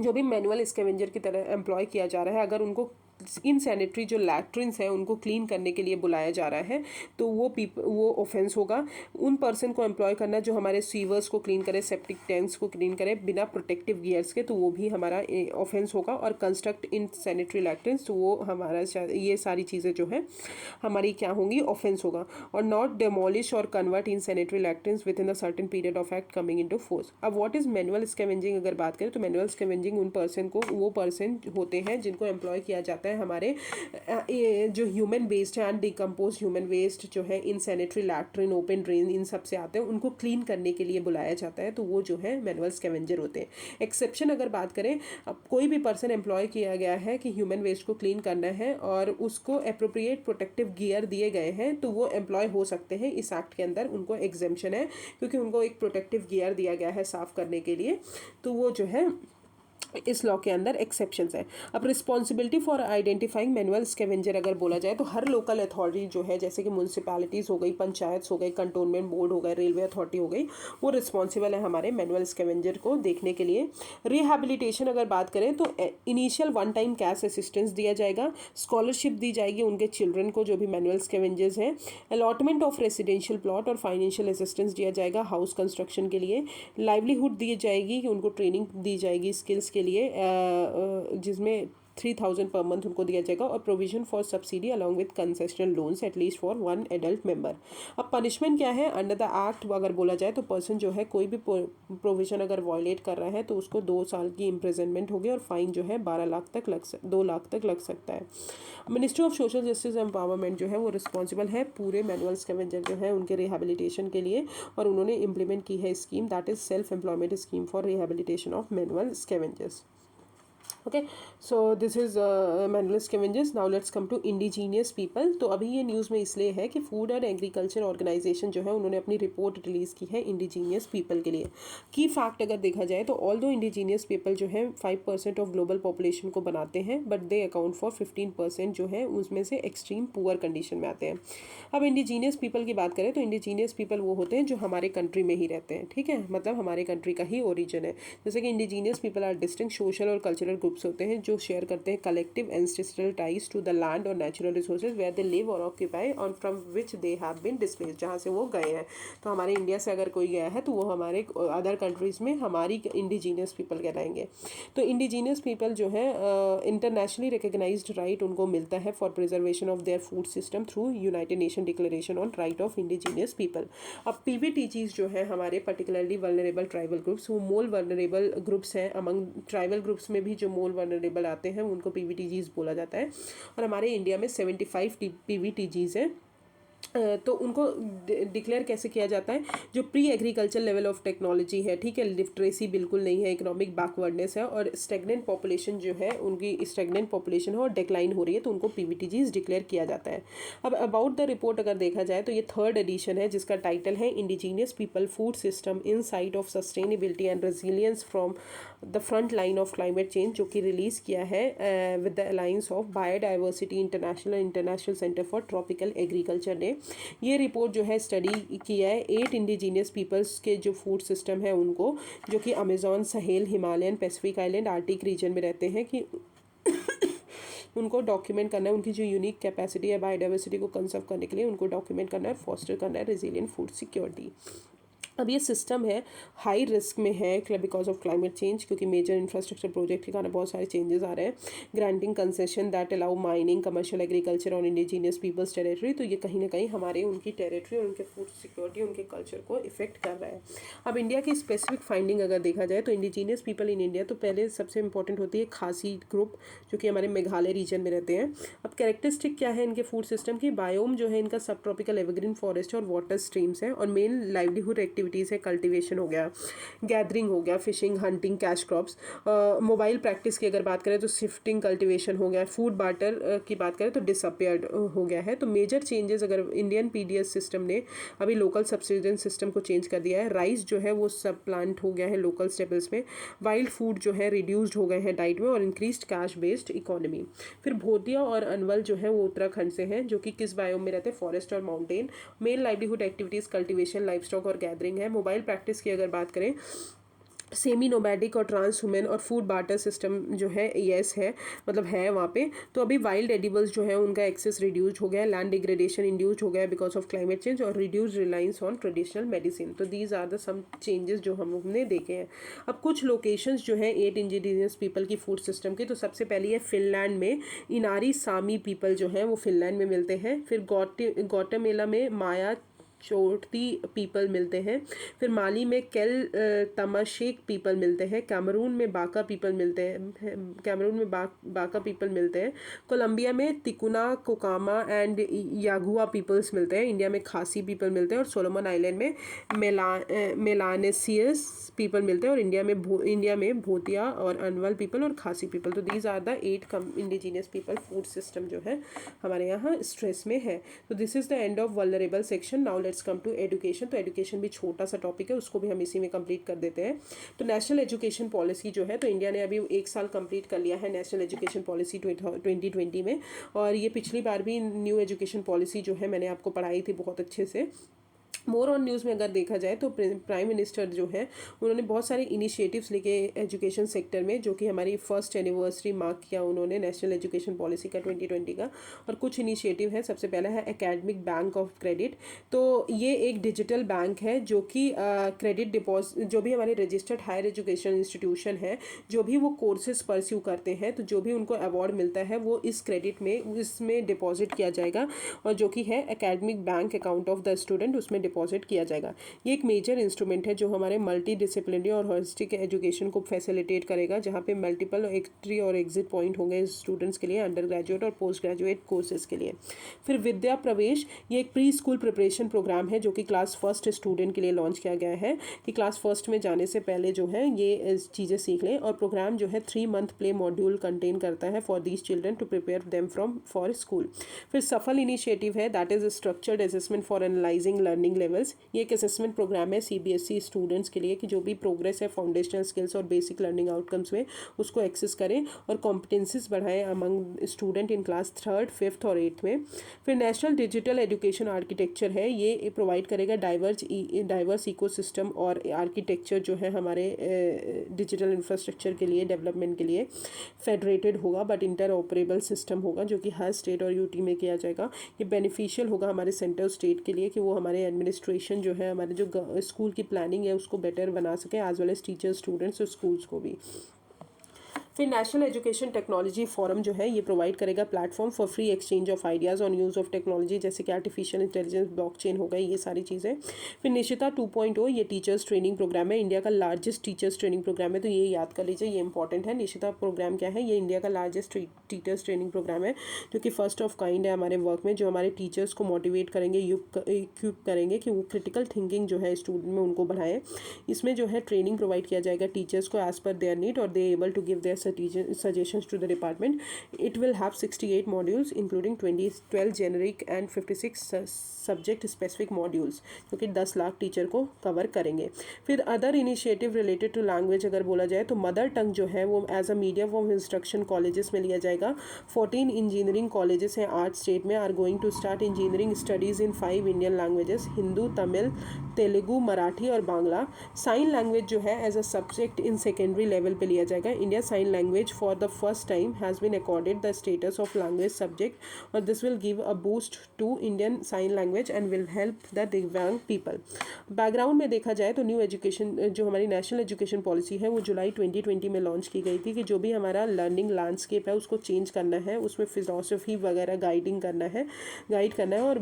जो भी मैनुअल स्कैवेंजर की तरह एम्प्लॉय किया जा रहा है, अगर उनको इन सैनिटरी जो लैट्रिन्स हैं उनको क्लीन करने के लिए बुलाया जा रहा है तो वो ऑफेंस होगा। उन पर्सन को एम्प्लॉय करना जो हमारे सीवर्स को क्लीन करे, सेप्टिक टैंक्स को क्लीन करे बिना प्रोटेक्टिव गियर्स के, तो वो भी हमारा ऑफेंस होगा। और कंस्ट्रक्ट इन सैनिटरी लैट्रिन्स, तो वो हमारा ये सारी चीज़ें जो है हमारी क्या होंगी, ऑफेंस होगा। और नॉट डेमोलिश और convert in sanitary latrines with in a certain period of act coming into force. अब व्हाट इज मैनुअल स्कैवेंजिंग अगर बात करें तो मैनुअल स्कैवेंजिंग उन पर्सन को, वो पर्सन होते हैं जिनको एम्प्लॉय किया जाता है हमारे जो ह्यूमन वेस्ट है, अनडिकम्पोज ह्यूमन वेस्ट जो है in sanitary latrine, open drain, इन सब से आते हैं, उनको क्लीन करने के लिए बुलाया जाता है, तो वो जो है मैनुअल स्कैवेंजर होते हैं। एक्सेप्शन अगर बात करें, अब कोई भी पर्सन एम्प्लॉय किया गया है कि ह्यूमन वेस्ट को क्लीन करना है और उसको अप्रोप्रिएट प्रोटेक्टिव गियर दिए गए हैं, तो वो एम्प्लॉय हो सकते हैं इस एक्ट के अंदर। उनको एग्जेम्पशन है क्योंकि उनको एक प्रोटेक्टिव गियर दिया गया है साफ करने के लिए, तो वो जो है इस लॉ के अंदर एक्सेप्शंस है। अब responsibility for identifying manual scavenger अगर बोला जाए तो हर लोकल अथॉरिटी जो है, जैसे कि म्यूनसिपैलिटीज़ हो गई, पंचायत हो गई, कंटोनमेंट बोर्ड हो गए, रेलवे अथॉरिटी हो गई, वो रिस्पॉन्सिबल है हमारे मैनुअल स्कैवेंजर को देखने के लिए। रिहैबिलिटेशन अगर बात करें तो initial one time cash assistance दिया जाएगा, स्कॉलरशिप दी जाएगी उनके चिल्ड्रन को जो भी मैनुअल स्कैवेंजर्स हैं, अलॉटमेंट ऑफ रेसिडेंशियल प्लॉट और फाइनेंशियल असिस्टेंस दिया जाएगा हाउस कंस्ट्रक्शन के लिए, लाइवलीहुड दी जाएगी कि उनको ट्रेनिंग दी जाएगी स्किल्स के लिए, जिसमें 3000 पर मंथ उनको दिया जाएगा, और provision for subsidy along with concessional loans at least for one adult member. अब पनिशमेंट क्या है अंडर द एक्ट अगर बोला जाए तो पर्सन जो है कोई भी प्रोविजन अगर वायलेट कर रहा है तो उसको 2 साल की इम्प्रिजनमेंट होगी और फाइन जो है 2 लाख तक लग सकता है। Ministry of social justice empowerment जो है वो रिस्पॉन्सिबल है पूरे मैनुअल स्कैवेंजर जो है उनके रिहेबिलिटेशन के लिए, और उन्होंने इम्प्लीमेंट की है scheme, that is self employment scheme for rehabilitation of manual scavengers. Okay, so this is manual scavengers. Now let's come to indigenous people. तो अभी ये न्यूज़ में इसलिए है कि फूड एंड एग्रीकल्चर ऑर्गेनाइजेशन जो है उन्होंने अपनी रिपोर्ट रिलीज़ की है इंडिजीनियस पीपल के लिए। की फैक्ट अगर देखा जाए तो ऑल दो इंडिजीनियस पीपल जो है 5% ऑफ ग्लोबल पॉपुलेशन को बनाते हैं, बट दे अकाउंट फॉर 15% जो है उसमें से एक्सट्रीम पुअर कंडीशन में आते हैं। अब इंडिजीनियस पीपल की बात करें तो इंडिजीनियस पीपल वो होते हैं जो हमारे कंट्री में ही रहते हैं, ठीक है, मतलब हमारे कंट्री का ही ओरिजिन है। जैसे कि indigenous people are distinct social और कल्चरल ग्रुप्स ग्रुप्स होते हैं जो शेयर करते हैं collective ancestral ties to the land और natural resources where they live और ऑक्यूपाई और from which they have been displaced, जहाँ से वो गए हैं। तो हमारे इंडिया से अगर कोई गया है तो वो हमारे अदर कंट्रीज़ में हमारी इंडिजीनियस पीपल कहलाएंगे। तो इंडिजीनियस पीपल जो है इंटरनेशनली रिकग्नाइज्ड राइट उनको मिलता है for preservation of their food system through United nation declaration on right of indigenous people. अब पीवीटीजीज जो है हमारे पर्टिकुलरली वल्नरेबल ट्राइबल ग्रुप्स, वो मोल वल्नरेबल ग्रुप्स हैं। अमंग ट्राइबल ग्रुप्स में भी जो मोल वल्नरेबल आते हैं उनको पीवीटीजीज बोला जाता है। और हमारे इंडिया में 75 पीवीटीजीज हैं। तो उनको डिक्लेयर कैसे किया जाता है, जो pre agriculture level of technology है, ठीक है, लिटरेसी बिल्कुल नहीं है, इकोनॉमिक बैकवर्डनेस है और स्टेगनेंट पॉपुलेशन जो है उनकी स्टेगनेंट पॉपुलेशन है और डिक्लाइन हो रही है, तो उनको पीवीटीजीज डिक्लेयर किया जाता है। अब अबाउट द रिपोर्ट अगर देखा जाए तो ये 3rd एडिशन है जिसका टाइटल है indigenous people food system in site of sustainability and resilience from the front line of climate change, जो कि रिलीज़ किया है with the alliance of biodiversity international centre for tropical agriculture ने। ये report जो है स्टडी किया है 8 इंडिजीनियस पीपल्स के जो फूड सिस्टम है उनको, जो कि Amazon, Sahel, Himalayan, Pacific island, Arctic region में रहते हैं, कि उनको डॉक्यूमेंट करना है, उनकी जो यूनिक कैपेसिटी है बायोडाइवर्सिटी को कंजर्व करने के लिए उनको डॉक्यूमेंट करना है, फॉस्टर करना है रेजिलियंट फूड सिक्योरिटी। अब ये सिस्टम है हाई रिस्क में है बिकॉज ऑफ क्लाइमेट चेंज, क्योंकि मेजर इंफ्रास्ट्रक्चर प्रोजेक्ट के कारण बहुत सारे चेंजेस आ रहे हैं। Granting concession that allow mining, commercial agriculture on indigenous peoples territory, तो ये कहीं ना कहीं हमारे उनकी टेरिटरी और उनके फूड सिक्योरिटी, उनके कल्चर को इफेक्ट कर रहा है। अब इंडिया की स्पेसिफिक फाइंडिंग अगर देखा जाए तो इंडिजीनियस पीपल इन इंडिया, तो पहले सबसे इंपॉर्टेंट होती है खासी ग्रुप, जो कि हमारे मेघालय रीजन में रहते हैं। अब कैरेक्टरिस्टिक क्या है इनके फूड सिस्टम की, बायोम जो है इनका सब ट्रॉपिकल एवरग्रीन फॉरेस्ट और वाटर स्ट्रीम्स है, और मेन लाइवलीहुड एक्टिविटीज़ है कल्टिवेशन हो गया, गैदरिंग हो गया, fishing, hunting, cash crops. Mobile practice की अगर बात करें तो शिफ्टिंग कल्टिवेशन हो गया। फूड बार्टर की बात करें तो डिसअपियर्ड हो गया है। तो मेजर चेंजेस अगर इंडियन पीडीएस सिस्टम ने अभी लोकल सब्सिडेंस सिस्टम को चेंज कर दिया है। राइस जो है वो सब प्लांट हो गया है लोकल स्टेबल्स में। वाइल्ड फूड जो है रिड्यूस्ड हो गए हैं डाइट में, और इंक्रीज्ड कैश बेस्ड इकोनॉमी। फिर भोतिया और अनवल जो है वो उत्तराखंड से हैं, जो कि किस बायोम में रहते हैं, फॉरेस्ट और mountain. Main livelihood activities cultivation, life stock और गैदरिंग है। मोबाइल प्रैक्टिस की अगर बात करें, सेमी नोमैडिक और ट्रांस ह्यूमन और फूड बार्टर सिस्टम जो है येस है, मतलब है वहाँ पे। तो अभी वाइल्ड एडिबल्स जो है उनका एक्सेस रिड्यूस्ड हो गया है, लैंड डिग्रेडेशन इंड्यूस्ड हो गया है बिकॉज ऑफ क्लाइमेट चेंज, और reduced reliance on traditional medicine. तो these are the some changes जो हमने देखे हैं। अब कुछ लोकेशंस जो है 8 इंडिजिनियस पीपल की फूड सिस्टम की, तो सबसे पहली है फिनलैंड में इनारी सामी पीपल जो है वो फिनलैंड में मिलते हैं। फिर गौटामेला में माया चोटी पीपल मिलते हैं। फिर माली में केल तमाशेक पीपल मिलते हैं। कैमरून में बाका पीपल मिलते हैं, कैमरून में बाका पीपल मिलते हैं। कोलंबिया में तिकुना, कोकामा एंड यागुआ पीपल्स मिलते हैं। इंडिया में खासी पीपल मिलते हैं, और सोलोमन आइलैंड में मेलानेसियस पीपल मिलते हैं, और इंडिया में भोतिया और अनवल पीपल और खासी पीपल। तो these are the 8 indigenous people food system जो है हमारे यहाँ स्ट्रेस में है। तो this is the end of vulnerable section. Now let's come to education. तो एजुकेशन भी छोटा सा टॉपिक है, उसको भी हम इसी में कंप्लीट कर देते हैं। तो नेशनल एजुकेशन पॉलिसी जो है, तो इंडिया ने अभी 1 साल कंप्लीट कर लिया है नेशनल एजुकेशन पॉलिसी 2020 में, और ये पिछली बार भी न्यू एजुकेशन पॉलिसी जो है मैंने आपको पढ़ाई थी बहुत अच्छे से। मोर ऑन न्यूज़ में अगर देखा जाए तो प्राइम मिनिस्टर जो है उन्होंने बहुत सारे इनिशिएटिव्स लेके एजुकेशन सेक्टर में, जो कि हमारी फर्स्ट एनिवर्सरी मार्क किया उन्होंने नेशनल एजुकेशन पॉलिसी का 2020 का। और कुछ इनिशिएटिव है, सबसे पहला है एकेडमिक बैंक ऑफ क्रेडिट। तो ये एक डिजिटल बैंक है जो कि क्रेडिट डिपॉजिट, जो भी हमारे रजिस्टर्ड हायर एजुकेशन इंस्टीट्यूशन है, जो भी वो कोर्सेज परस्यू करते हैं, तो जो भी उनको अवार्ड मिलता है वो इस क्रेडिट में इसमें डिपॉजिट किया जाएगा, और जो कि है academic bank account of the student, उसमें डिपॉजिट किया जाएगा। ये एक मेजर इंस्ट्रूमेंट है जो हमारे मल्टी डिसिप्लिनरी और होलिस्टिक एजुकेशन को फैसिलिटेट करेगा, जहाँ पे मल्टीपल एंट्री और एग्जिट पॉइंट होंगे स्टूडेंट्स के लिए, अंडर ग्रेजुएट और पोस्ट ग्रेजुएट कोर्सेज के लिए। फिर विद्या प्रवेश, ये एक प्री स्कूल प्रिपरेशन प्रोग्राम है जो कि क्लास फर्स्ट स्टूडेंट के लिए लॉन्च किया गया है, कि क्लास फर्स्ट में जाने से पहले जो है ये चीज़ें सीख लें। और प्रोग्राम जो है 3 मंथ प्ले मॉड्यूल कंटेन करता है for these children to prepare them for school. फिर सफल इनिशिएटिव है, that is structured assessment for analysing learning levels. ये एक असेसमेंट प्रोग्राम है CBSE स्टूडेंट्स के लिए कि जो भी प्रोग्रेस है फाउंडेशनल स्किल्स और बेसिक लर्निंग आउटकम्स में उसको एक्सेस करें और कॉम्पिटेंसीज बढ़ाएं among student in class 3rd 5th और 8th में। फिर नेशनल डिजिटल एजुकेशन आर्किटेक्चर है, ये प्रोवाइड करेगा डाइवर्स इकोसिस्टम और आर्किटेक्चर जो है हमारे डिजिटल इंफ्रास्ट्रक्चर के लिए डेवलपमेंट के लिए फेडरेटेड होगा बट इंटरऑपरेबल सिस्टम होगा जो कि हर स्टेट और यूटी में किया जाएगा। ये बेनिफिशियल होगा हमारे सेंटर स्टेट के लिए कि वो हमारे एडमिनिस्ट्रेशन जो है हमारे जो स्कूल की प्लानिंग है उसको बेटर बना सके as well as teachers students और स्कूल्स को भी। फिर नेशनल एजुकेशन टेक्नोलॉजी फोरम जो है ये प्रोवाइड करेगा platform for free exchange of ideas on use of technology जैसे कि आर्टिफिशियल इंटेलिजेंस, ब्लॉकचेन हो गई, ये सारी चीज़ें। फिर निशिता 2.0 ये टीचर्स ट्रेनिंग प्रोग्राम है, इंडिया का लार्जेस्ट टीचर्स ट्रेनिंग प्रोग्राम है, तो ये याद कर लीजिए, ये इंपॉर्टेंट है। निशिता प्रोग्राम क्या है, ये इंडिया का लार्जेस्ट टीचर्स ट्रेनिंग प्रोग्राम है जो कि फर्स्ट ऑफ काइंड है हमारे वर्क में, जो हमारे टीचर्स को मोटिवेट करेंगे, इक्विप करेंगे कि वो क्रिटिकल थिंकिंग जो है स्टूडेंट में उनको बढ़ाएं। इसमें जो है ट्रेनिंग प्रोवाइड किया जाएगा टीचर्स को एज पर देयर नीड और they able to give their suggestions to the department. It will have 68 modules including 12 generic and 56 subject specific modules जो कि 10 लाख टीचर को कवर करेंगे। फिर other initiative related to language अगर बोला जाए तो मदर टंग जो है वो as a medium of instruction colleges में लिया जाएगा। 14 इंजीनियरिंग कॉलेजेस हैं 8 स्टेट में are going to start engineering studies in 5 Indian languages, Hindu, Tamil, Telugu, Marathi और बांग्ला। साइन लैंग्वेज जो है as a subject in secondary level पे लिया जाएगा। India sign language for the first time has been accorded the status of language subject और this will give a boost to Indian sign language and will help the divyang people. Background में देखा जाए तो new education जो हमारी national education policy है वो जुलाई 2020 में लॉन्च की गई थी कि जो भी हमारा लर्निंग लैंडस्केप है उसको चेंज करना है, उसमें फिलॉसफी वगैरह गाइड करना है और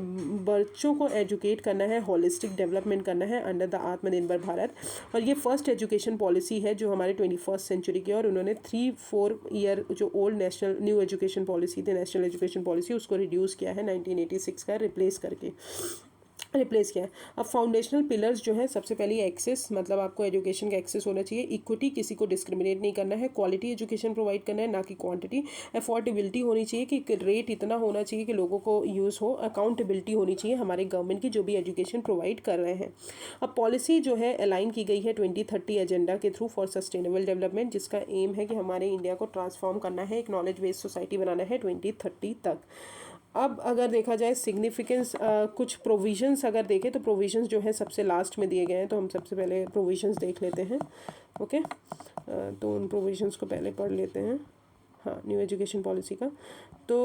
बच्चों को एजुकेट करना है, होलिस्टिक डेवलपमेंट करना है अंडर द आत्मनिर्भर भारत। और ये फर्स्ट एजुकेशन पॉलिसी है जो हमारे 21st सेंचुरी की, और उन्होंने 3-4 ईयर जो ओल्ड न्यू एजुकेशन पॉलिसी थी, नेशनल एजुकेशन पॉलिसी, उसको रिड्यूस किया है 1986 का रिप्लेस किया है। अब फाउंडेशनल पिलर्स जो है, सबसे पहले एक्सेस, मतलब आपको एजुकेशन का एक्सेस होना चाहिए, इक्विटी, किसी को डिस्क्रिमिनेट नहीं करना है, क्वालिटी एजुकेशन प्रोवाइड करना है ना कि क्वांटिटी, अफोर्डेबिलिटी होनी चाहिए कि रेट इतना होना चाहिए कि लोगों को यूज़ हो, अकाउंटेबिलिटी होनी चाहिए हमारे गवर्नमेंट की जो भी एजुकेशन प्रोवाइड कर रहे हैं। अब पॉलिसी जो है अलाइन की गई है 2030 एजेंडा के थ्रू फॉर सस्टेनेबल डेवलपमेंट, जिसका एम है कि हमारे इंडिया को ट्रांसफॉर्म करना है, एक नॉलेज बेस्ड सोसाइटी बनाना है 2030 तक। अब अगर देखा जाए सिग्निफिकेंस, कुछ प्रोविजंस अगर देखें तो प्रोविजंस जो है सबसे लास्ट में दिए गए हैं, तो हम सबसे पहले प्रोविजंस देख लेते हैं। ओके, तो उन प्रोविजंस को पहले पढ़ लेते हैं। हाँ, न्यू एजुकेशन पॉलिसी का तो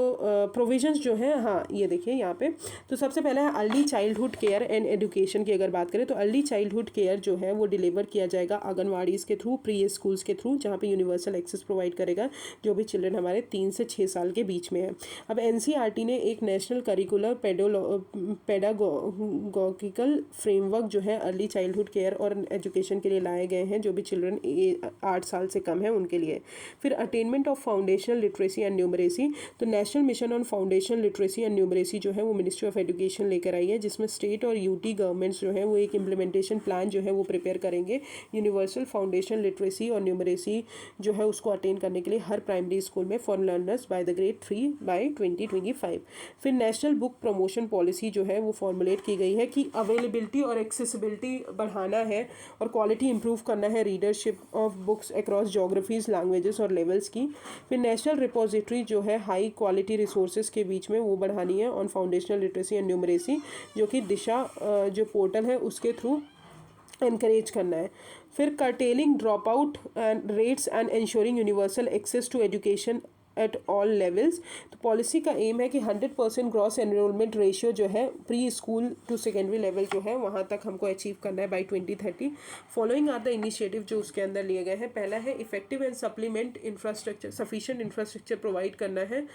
प्रोविजंस जो है, हाँ ये देखिए यहाँ पे, तो सबसे पहले है early childhood care and education की अगर बात करें तो अर्ली चाइल्डहुड केयर जो है वो डिलीवर किया जाएगा आंगनवाड़ीज़ के थ्रू, प्री स्कूल्स के थ्रू, जहाँ पे यूनिवर्सल एक्सेस प्रोवाइड करेगा जो भी चिल्ड्रन हमारे 3 से 6 साल के बीच में है। अब NCERT ने एक नेशनल करिकुलर पेडागोगिकल फ्रेमवर्क जो है अर्ली चाइल्डहुड केयर और एजुकेशन के लिए लाए गए हैं जो भी चिल्ड्रन 8 साल से कम है उनके लिए। फिर attainment of foundational literacy and numeracy, तो national mission on foundational literacy and numeracy जो है वो मिनिस्ट्री ऑफ एजुकेशन लेकर आई है, जिसमें स्टेट और यूटी गवर्नमेंट्स जो है वो एक इम्प्लीमेंटेशन प्लान जो है वो प्रिपेयर करेंगे यूनिवर्सल फाउंडेशनल लिटरेसी और न्यूमरेसी जो है उसको अटेन करने के लिए हर प्राइमरी स्कूल में for learners by the grade 3 by 2025। फिर नेशनल बुक प्रमोशन पॉलिसी जो है वो फॉर्मुलेट की गई है कि अवेलेबिलिटी और एक्सेसिबिलिटी बढ़ाना है और क्वालिटी इंप्रूव करना है readership of books across geographies, languages और लेवल्स की। फिर नेशनल रिपोजिटरी जो है हाई क्वालिटी रिसोर्सेज के बीच में वो बढ़ानी है on foundational literacy and numeracy, जो कि दिशा जो पोर्टल है उसके थ्रू एनकरेज करना है। फिर curtailing drop out and rates and ensuring universal access to education at all levels, तो पॉलिसी का एम है कि 100% ग्रॉस एनरोलमेंट रेशियो जो है pre school to secondary level जो है वहाँ तक हमको अचीव करना है by 2030। Following are the initiative जो उसके अंदर लिए गए हैं। पहला है effective and supplement infrastructure, sufficient infrastructure provide करना है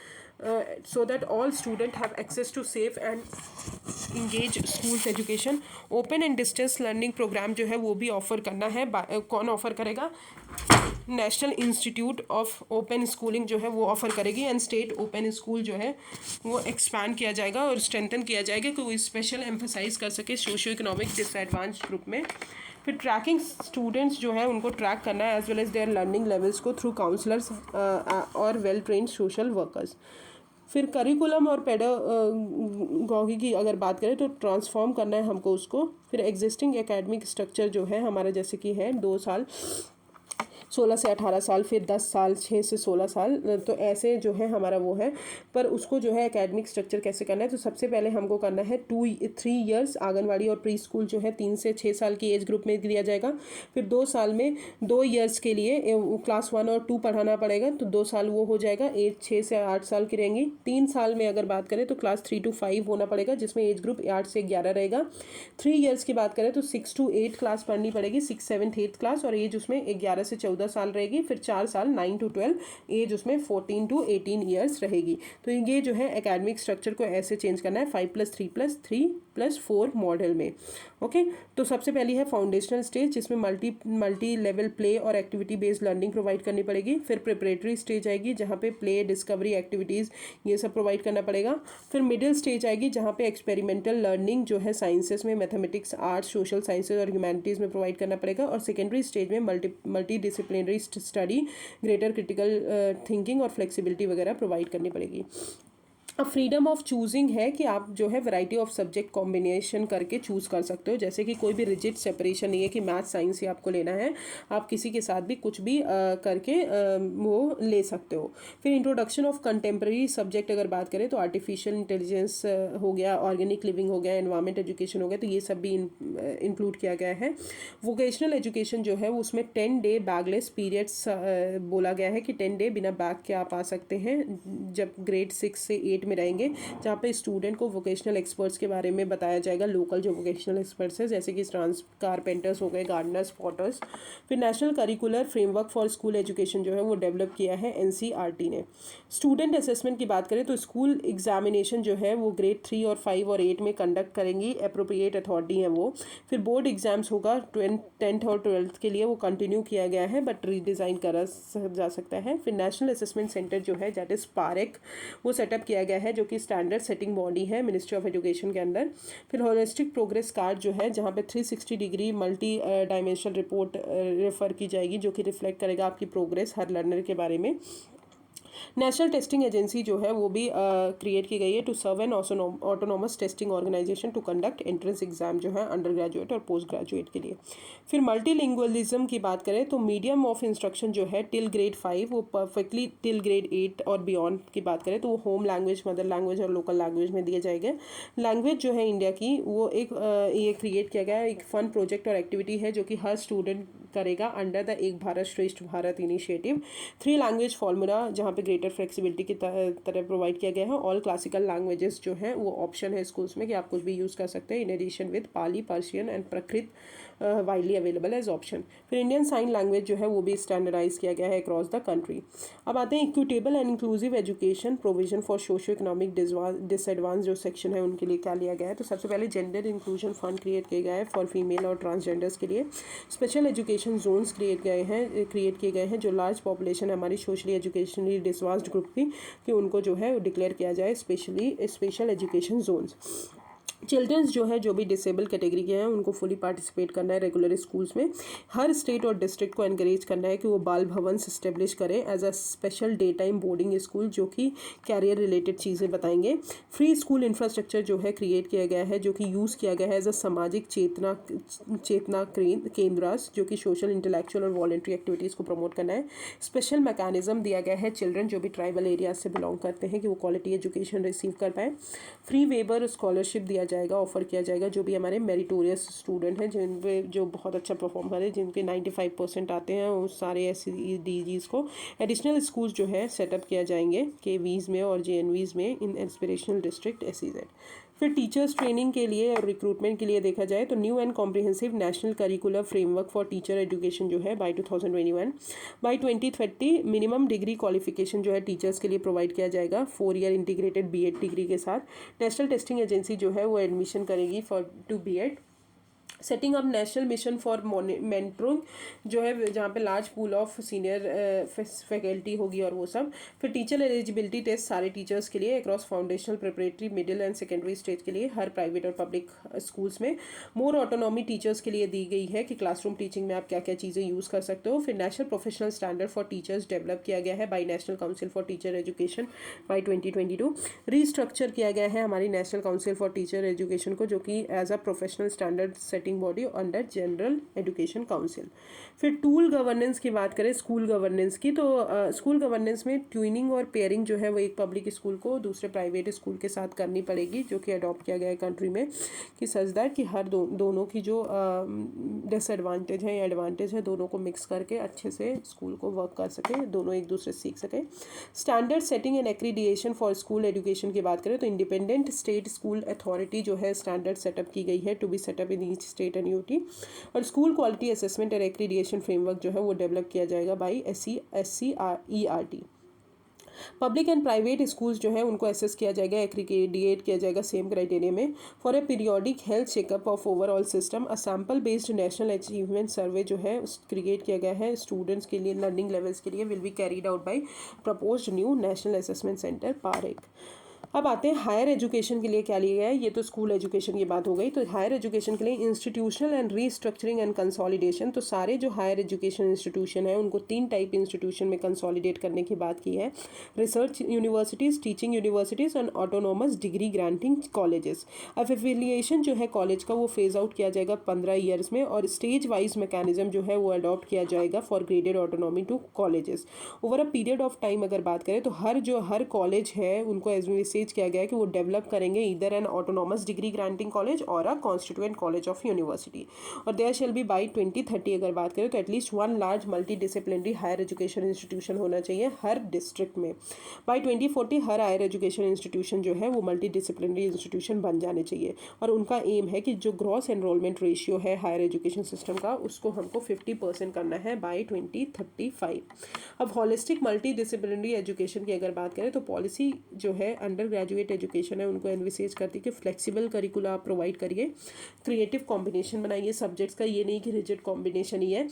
so that all student have access to safe and engage schools education. Open and distance learning programme जो है वो भी ऑफर करना है। कौन ऑफर करेगा? National institute of open schooling जो है वो ऑफर करेगी, एंड स्टेट ओपन स्कूल जो है वो एक्सपैंड किया जाएगा और स्ट्रेंथन किया जाएगा कि वो स्पेशल एम्फोसाइज कर सके सोशियो इकोनॉमिक डिसएडवांस ग्रुप में। फिर ट्रैकिंग स्टूडेंट्स जो है उनको ट्रैक करना है as well as their learning levels को थ्रू काउंसलर्स और वेल ट्रेन्ड सोशल वर्कर्स। फिर करिकुलम और पेडागॉजी की अगर बात करें तो ट्रांसफॉर्म करना है हमको उसको। फिर एग्जिस्टिंग एकेडमिक स्ट्रक्चर जो है हमारा, जैसे कि है 2 साल 16 से 18 साल, फिर 10 साल 6 से 16 साल, तो ऐसे जो है हमारा वो है। पर उसको जो है एकेडमिक स्ट्रक्चर कैसे करना है, तो सबसे पहले हमको करना है 3 ईयर्स आंगनवाड़ी और प्री स्कूल जो है 3 से 6 साल की एज ग्रुप में दिया जाएगा। फिर 2 साल में 2 ईयर्स के लिए क्लास 1 और 2 पढ़ाना पड़ेगा, तो 2 साल वो हो जाएगा, एज 6 से 8 साल की रहेंगी। 3 साल में अगर बात करें तो क्लास 3 to 5 होना पड़ेगा, जिसमें एज ग्रुप 8 से 11 रहेगा। 3 ईयर्स की बात करें तो 6 to 8 क्लास पढ़नी पड़ेगी, 6, 7, 8 क्लास, और एज उसमें 11 से 14 साल रहेगी। फिर 4 साल 9 to 12, एज उसमें 14 to 18 ईयर्स रहेगी। तो ये जो है एकेडमिक स्ट्रक्चर को ऐसे चेंज करना है 5+3+3+4 मॉडल में। ओके, तो सबसे पहली है फाउंडेशनल स्टेज, जिसमें मल्टी लेवल प्ले और एक्टिविटी बेस्ड लर्निंग प्रोवाइड करनी पड़ेगी। फिर प्रिपरेटरी स्टेज आएगी, जहाँ पे प्ले, डिस्कवरी, एक्टिविटीज़ ये सब प्रोवाइड करना पड़ेगा। फिर मिडिल स्टेज आएगी, जहाँ पे एक्सपेरिमेंटल लर्निंग जो है साइंसेस में, मैथमेटिक्स, आर्ट्स, सोशल साइंसेज और ह्यूमैनिटीज़ में प्रोवाइड करना पड़ेगा। और सेकेंडरी स्टेज में multi disciplinary study, greater critical thinking और फ्लेक्सिबिलिटी वगैरह प्रोवाइड करनी पड़ेगी। अब फ्रीडम ऑफ चूजिंग है कि आप जो है वैरायटी ऑफ सब्जेक्ट कॉम्बिनेशन करके चूज़ कर सकते हो, जैसे कि कोई भी रिजिड सेपरेशन नहीं है कि मैथ साइंस ही आपको लेना है, आप किसी के साथ भी कुछ भी करके वो ले सकते हो। फिर इंट्रोडक्शन ऑफ कंटेम्प्रेरी सब्जेक्ट अगर बात करें तो आर्टिफिशियल इंटेलिजेंस हो गया, ऑर्गेनिक लिविंग हो गया, एनवायरमेंट एजुकेशन हो गया, तो ये सब भी इंक्लूड किया गया है। वोकेशनल एजुकेशन जो है उसमें 10 डे बैगलेस पीरियड्स बोला गया है कि 10 डे बिना बैग के आप आ सकते हैं जब ग्रेड 6 से 8 में रहेंगे, जहाँ पे स्टूडेंट को वोकेशनल एक्सपर्ट्स के बारे में बताया जाएगा, लोकल जो वोकेशनल एक्सपर्ट्स हैं, जैसे कि कारपेंटर्स हो गए, गार्डनर्स, पॉटर्स। फिर national curricular framework for school education जो है वो डेवलप किया है NCERT ने। स्टूडेंट असेसमेंट की बात करें तो स्कूल एग्जामिनेशन जो है वो ग्रेड 3 और 5 और 8 में कंडक्ट करेंगी, अप्रोप्रिएट अथॉरिटी है वो। फिर बोर्ड एग्जाम्स होगा 10th और 12th के लिए, वो कंटिन्यू किया गया है बट रीडिज़ाइन करा जा सकता है। फिर नेशनल असेसमेंट सेंटर जो है दैट इज़ पारेक, वो सेटअप किया गया है, जो कि स्टैंडर्ड सेटिंग बॉडी है मिनिस्ट्री ऑफ एजुकेशन के अंदर। फिर होलिस्टिक प्रोग्रेस कार्ड जो है, जहाँ पे 360 degree multi dimensional report refer की जाएगी, जो कि रिफ्लेक्ट करेगा आपकी प्रोग्रेस हर लर्नर के बारे में। नेशनल टेस्टिंग एजेंसी जो है वो भी क्रिएट की गई है to serve an autonomous testing organisation to conduct entrance exam जो है अंडर ग्रेजुएट और पोस्ट ग्रेजुएट के लिए। फिर मल्टीलिंगुअलिज्म की बात करें तो मीडियम ऑफ इंस्ट्रक्शन जो है टिल ग्रेड 5 वो परफेक्टली टिल ग्रेड 8 और बियॉन्ड की बात करें तो वो होम लैंग्वेज, मदर लैंग्वेज और लोकल लैंग्वेज में दिए जाएंगे। लैंग्वेज जो है इंडिया की वो एक ये क्रिएट किया गया है, एक फन प्रोजेक्ट और एक्टिविटी है जो कि हर स्टूडेंट करेगा अंडर द एक भारत श्रेष्ठ भारत इनिशिएटिव। 3 लैंग्वेज फॉर्मूला, जहाँ पे ग्रेटर फ्लेक्सिबिलिटी की तरह प्रोवाइड किया गया है। ऑल क्लासिकल लैंग्वेजेस जो हैं वो ऑप्शन है स्कूल्स में कि आप कुछ भी यूज़ कर सकते हैं, in addition with Pali, Persian and Prakrit widely available as option. फिर इंडियन साइन लैंग्वेज जो है वो भी स्टैंडर्डाइज किया गया है अक्रॉस द कंट्री। अब आते हैं equitable and inclusive education provision for socio economic disadvantage जो सेक्शन है उनके लिए क्या लिया गया है। तो सबसे पहले जेंडर इंक्लूजन फंड क्रिएट किया गया है फॉर फीमेल और ट्रांसजेंडर्स के लिए। स्पेशल एजुकेशन जोन्स क्रिएट किए गए हैं जो लार्ज पॉपुलेशन है हमारी सोशली एजुकेशनली डिसवास्ड ग्रुप की, कि उनको जो है डिक्लेयर किया जाए स्पेशल एजुकेशन जोन्स। चिल्ड्रंस जो है जो भी डिसेबल कैटेगरी के हैं उनको फुली पार्टिसिपेट करना है रेगुलर स्कूल्स में। हर स्टेट और डिस्ट्रिक्ट को एनकरेज करना है कि वो बाल भवन इस्टेब्लिश करें as a special day time boarding school, जो कि कैरियर रिलेटेड चीज़ें बताएंगे। फ्री स्कूल इंफ्रास्ट्रक्चर जो है क्रिएट किया गया है, जो कि यूज़ किया गया है एज अ सामाजिक चेतना केंद्रास, जो कि सोशल, इंटेलेक्चुअल और वॉलेंट्री एक्टिविटीज़ को प्रमोट करना है। स्पेशल मैकेनिज्म दिया गया है चिल्ड्रन जो भी ट्राइबल एरियाज से बिलोंग करते हैं कि वो क्वालिटी एजुकेशन रिसीव कर पाए। फ्री वेबर स्कॉलरशिप दिया जाएगा, ऑफर किया जाएगा जो भी हमारे मेरिटोरियस स्टूडेंट हैं, जिन पे जो बहुत अच्छा परफॉर्म करें, जिनके 95% आते हैं, उस सारे SCDGs को। एडिशनल स्कूल्स जो है सेटअप किया जाएंगे KVs में और JNVs में इन एस्पिरेशनल डिस्ट्रिक्ट SEZ। फिर टीचर्स ट्रेनिंग के लिए और रिक्रूटमेंट के लिए देखा जाए तो new and comprehensive national curricular framework for teacher education जो है by 2021। By 2030 minimum degree qualification जो है टीचर्स के लिए प्रोवाइड किया जाएगा 4 ईयर इंटीग्रेटेड B.Ed डिग्री के साथ। नेशनल टेस्टिंग एजेंसी जो है वो एडमिशन करेगी for to B.Ed। Setting up national mission for mentoring जो है, जहाँ पे large pool of senior faculty होगी और वो सब। फिर टीचर एलिजिबिलिटी टेस्ट सारे टीचर्स के लिए across foundational, preparatory, middle and secondary stage के लिए हर प्राइवेट और पब्लिक स्कूल्स में। मोर ऑटोनॉमी टीचर्स के लिए दी गई है कि क्लासरूम टीचिंग में आप क्या क्या चीज़ें यूज़ कर सकते हो। फिर national professional standard for teachers develop किया गया है by national council for teacher education by 2022। Restructure किया गया है हमारी national council for teacher education को, जो कि as a professional standard setting body under general education council. फिर टूल गवर्नेंस की बात करें स्कूल गवर्नेंस की, तो स्कूल गवर्नेंस में ट्यूनिंग और पेयरिंग जो है वो एक पब्लिक स्कूल को दूसरे प्राइवेट स्कूल के साथ करनी पड़ेगी, जो कि अडॉप्ट किया गया है कंट्री में, कि सच दैट कि हर दोनों की जो डिसएडवांटेज है या एडवांटेज है दोनों को मिक्स करके अच्छे से स्कूल को वर्क कर सके, दोनों एक दूसरे से सीख सके। Standard setting and accreditation for school education की बात करें तो इंडिपेंडेंट स्टेट स्कूल अथॉरिटी जो है स्टैंडर्ड सेटअप की गई है to be setup in each state and UT. और school quality assessment and accreditation framework जो है वो डेवलप किया जाएगा by SCERT। Public and private schools जो है उनको असेस किया जाएगा, एक्रीडिएट किया जाएगा सेम क्राइटेरिया में। For a periodic health checkup of overall system, a sample based national achievement survey जो है क्रिएट किया गया है स्टूडेंट्स के लिए, लर्निंग लेवल्स के लिए, will be carried out by proposed new national assessment centre Parekh. अब आते हैं हायर एजुकेशन के लिए क्या लिया गया है। ये तो स्कूल एजुकेशन की बात हो गई, तो हायर एजुकेशन के लिए institutional and restructuring and consolidation. तो सारे जो हायर एजुकेशन इंस्टीट्यूशन है उनको 3 टाइप इंस्टीट्यूशन में कंसोलिडेट करने की बात की है, research universities, teaching universities and autonomous degree granting colleges. अब एफिलिएशन जो है कॉलेज का वो फेज आउट किया जाएगा 15 ईयर्स में, और स्टेज वाइज मैकेनिज्म जो है वो अडॉप्ट किया जाएगा for graded autonomy to colleges over a period of time. अगर बात करें तो हर कॉलेज है उनको एज किया गया है कि वो डेवलप करेंगे either an autonomous degree granting college और a constituent college of university. और देयर शेल बी बाई 2030 अगर बात करें तो at least 1 large multidisciplinary higher education institution होना चाहिए हर डिस्ट्रिक्ट में। बाई 2040 हर हायर एजुकेशन इंस्टीट्यूशन जो है वो मल्टी डिसिप्लिनरी इंस्टीट्यूशन बन जाने चाहिए। और उनका एम है कि जो ग्रॉस एनरोलमेंट रेशियो है हायर एजुकेशन सिस्टम का उसको हमको 50% करना है बाई 2035। अब हॉलिस्टिक मल्टी डिसिप्लिनरी एजुकेशन की अगर बात करें तो पॉलिसी जो है अंडर ग्रेजुएट एजुकेशन है उनको एनविसेज करती है कि फ्लेक्सिबल करिकुला आप प्रोवाइड करिए, क्रिएटिव कॉम्बिनेशन बनाइए सब्जेक्ट्स का, ये नहीं कि रिजिड कॉम्बिनेशन ही है।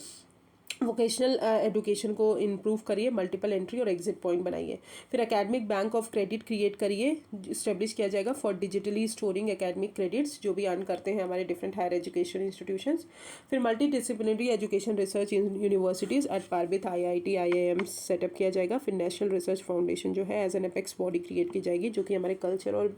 वोकेशनल एजुकेशन को इम्प्रूव करिए, मल्टीपल एंट्री और एग्जिट पॉइंट बनाइए। फिर academic bank of credit create करिए, इस्टेब्लिश किया जाएगा for digitally storing academic credits जो भी अर्न करते हैं हमारे डिफरेंट हायर एजुकेशन इंस्टीट्यूशंस। फिर multi disciplinary education research universities at par with IIT IIM setup किया जाएगा। फिर नेशनल रिसर्च फाउंडेशन जो है as an apex body create की जाएगी जो कि हमारे कल्चर और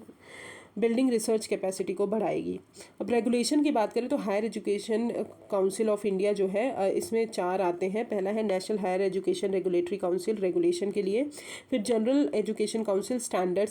बिल्डिंग रिसर्च कैपेसिटी को बढ़ाएगी। अब रेगुलेशन की बात करें तो higher education council of India जो है इसमें 4 आते हैं। पहला है national higher education regulatory council regulation के लिए। फिर general education council standard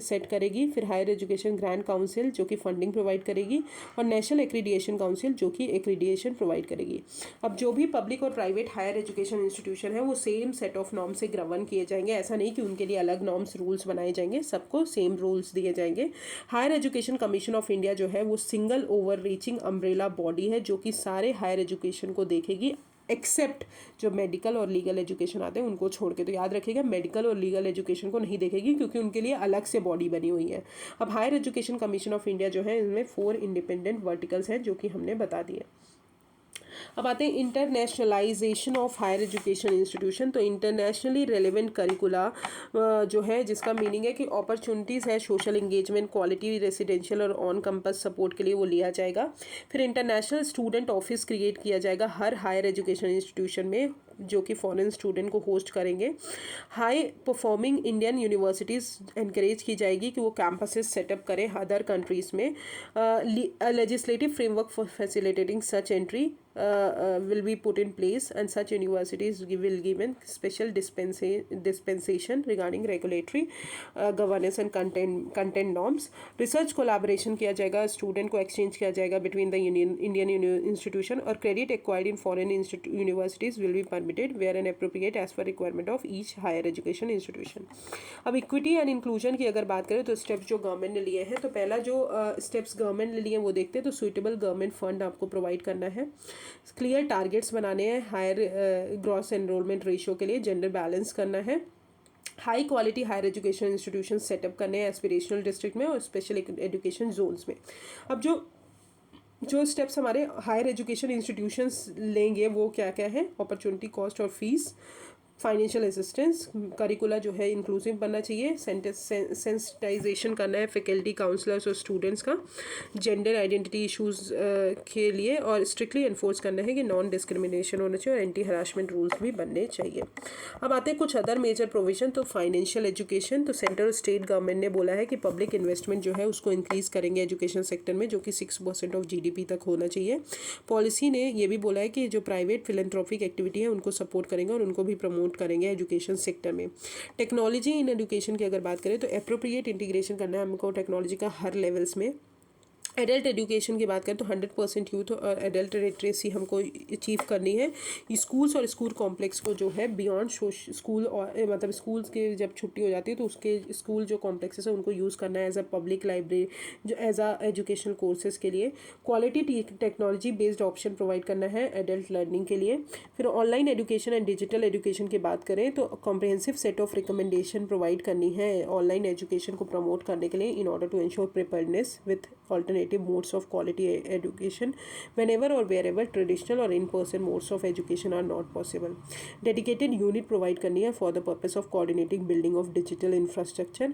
set करेगी। फिर हायर एजुकेशन ग्रांट काउंसिल जो कि फंडिंग प्रोवाइड करेगी, और नेशनल एक्रीडिएशन काउंसिल जो कि एक्रीडिएशन प्रोवाइड करेगी। अब जो भी पब्लिक और प्राइवेट हायर एजुकेशन इंस्टीट्यूशन है वो सेम सेट ऑफ नॉर्म से गवर्न किए जाएंगे। ऐसा नहीं कि उनके लिए अलग नॉर्म्स रूल्स बनाए जाएंगे, सबको सेम रूल्स दिए जाएंगे। Higher education commission of India जो है वो single over reaching umbrella body है जो कि सारे हायर एजुकेशन को देखेगी एक्सेप्ट जो मेडिकल और लीगल एजुकेशन आते हैं उनको छोड़ के। तो याद रखिएगा मेडिकल और लीगल एजुकेशन को नहीं देखेगी क्योंकि उनके लिए अलग से बॉडी बनी हुई है। अब higher education commission of India जो है इनमें 4 इंडिपेंडेंट वर्टिकल्स हैं जो कि हमने बता दिए। अब आते हैं internationalisation of higher education institution. तो इंटरनेशनली रेलेवेंट करिकुला जो है जिसका मीनिंग है कि अपॉर्चुनिटीज़ है सोशल इंगेजमेंट, क्वालिटी रेसिडेंशियल और ऑन कैंपस सपोर्ट के लिए वो लिया जाएगा। फिर इंटरनेशनल स्टूडेंट ऑफिस क्रिएट किया जाएगा हर हायर एजुकेशन इंस्टीट्यूशन में जो कि फॉरेन स्टूडेंट को होस्ट करेंगे। High performing Indian universities encourage की जाएगी कि वो कैंपसेस सेटअप करें अदर कंट्रीज़ में। Legislative framework for facilitating such entry will be put in place and such universities will given special dispensation regarding regulatory governance and content norms. Research collaboration किया जाएगा, student को exchange किया जाएगा between the Indian institution, और credit acquired in foreign universities will be permitted where an appropriate as per requirement of each higher education institution. अब equity and inclusion की अगर बात करें तो स्टेप्स जो गवर्नमेंट ने लिए हैं, तो पहला जो स्टेप्स गवर्नमेंट ने लिए हैं वो देखते हैं। तो सुइटेबल गवर्नमेंट फंड आपको प्रोवाइड करना है, क्लियर टारगेट्स बनाने हैं हायर ग्रॉस एनरोलमेंट रेशियो के लिए, जेंडर बैलेंस करना है, high quality higher education institution setup करने हैं एस्पिरेशनल डिस्ट्रिक्ट में और स्पेशल एजुकेशन जोन्स में। अब जो जो स्टेप्स हमारे हायर एजुकेशन इंस्टीट्यूशंस लेंगे वो क्या क्या है, अपॉर्चुनिटी कॉस्ट और फीस, फाइनेंशियल असिस्टेंस, करिकुला जो है इंक्लूसिव बनना चाहिए, सेंसिटाइजेशन करना है फैकल्टी काउंसलर्स और स्टूडेंट्स का जेंडर आइडेंटिटी इश्यूज के लिए, और स्ट्रिक्टली एनफोर्स करना है कि नॉन डिस्क्रिमिनेशन होना चाहिए और एंटी हरासमेंट रूल्स भी बनने चाहिए। अब आते हैं कुछ अदर मेजर प्रोविजन। तो फाइनेंशियल एजुकेशन, तो सेंट्रल और स्टेट गवर्नमेंट ने बोला है कि पब्लिक इन्वेस्टमेंट जो है उसको इंक्रीज़ करेंगे एजुकेशन सेक्टर में, जो कि 6% ऑफ GDP तक होना चाहिए। पॉलिसी ने ये भी बोला है कि जो प्राइवेट फिलेंथ्रोपिक एक्टिविटी है उनको सपोर्ट करेंगे और उनको भी प्रमोट करेंगे एजुकेशन सेक्टर में। टेक्नोलॉजी इन एजुकेशन की अगर बात करें तो एप्रोप्रिएट इंटीग्रेशन करना है हमको टेक्नोलॉजी का हर लेवल्स में। एडल्ट एजुकेशन की बात करें तो 100% यूथ और एडल्ट लिटरेसी हमको अचीव करनी है। स्कूल्स और स्कूल कॉम्प्लेक्स को जो है बियॉन्ड स्कूल और मतलब स्कूल्स के जब छुट्टी हो जाती है तो उसके स्कूल जो कॉम्प्लेक्सेस है उनको यूज़ करना है एज अ पब्लिक लाइब्रेरी, जो एज अ एजुकेशनल कोर्सेज के लिए। Quality technology based option provide करना है एडल्ट लर्निंग के लिए। फिर online education and digital education की बात करें तो comprehensive set of recommendation provide करनी है ऑनलाइन एजुकेशन को प्रमोट करने के लिए in order to ensure preparedness with alternative modes of quality education whenever or wherever traditional or in-person modes of education are not possible. Dedicated unit provide करनी है for the purpose of coordinating building of digital infrastructure,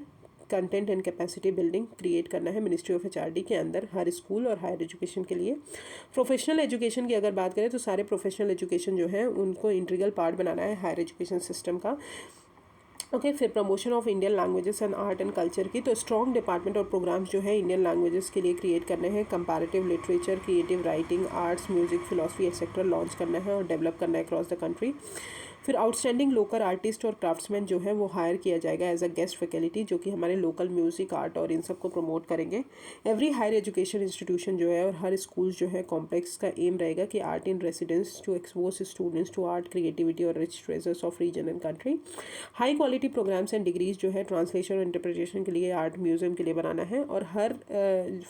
content and capacity building create करना है ministry of HRD के अंदर हर school और higher education के लिए। Professional education की अगर बात करें तो सारे प्रोफेशनल एजुकेशन जो है उनको इंटीग्रल पार्ट बनाना है हायर एजुकेशन सिस्टम का। ओके फिर promotion of Indian languages and art and culture की, तो स्ट्रॉन्ग डिपार्टमेंट और प्रोग्राम्स जो है इंडियन लैंग्वेजेस के लिए क्रिएट करने हैं। Comparative literature, creative writing, arts, music, philosophy etcetera launch करना है और डेवलप करना है अक्रॉस द कंट्री। फिर आउटस्टैंडिंग लोकल आर्टिस्ट और क्राफ्ट्समैन जो है वो हायर किया जाएगा एज अ गेस्ट फैकल्टी, जो कि हमारे लोकल म्यूज़िक, आर्ट और इन सब को प्रमोट करेंगे। एवरी हायर एजुकेशन इंस्टीट्यूशन जो है और हर स्कूल जो है कॉम्प्लेक्स का एम रहेगा कि art in residence to expose students to art, creativity और rich treasures of region and country. High quality programmes and degrees जो है ट्रांसलेशन और इंटरप्रिटेशन के लिए आर्ट म्यूजियम के लिए बनाना है। और her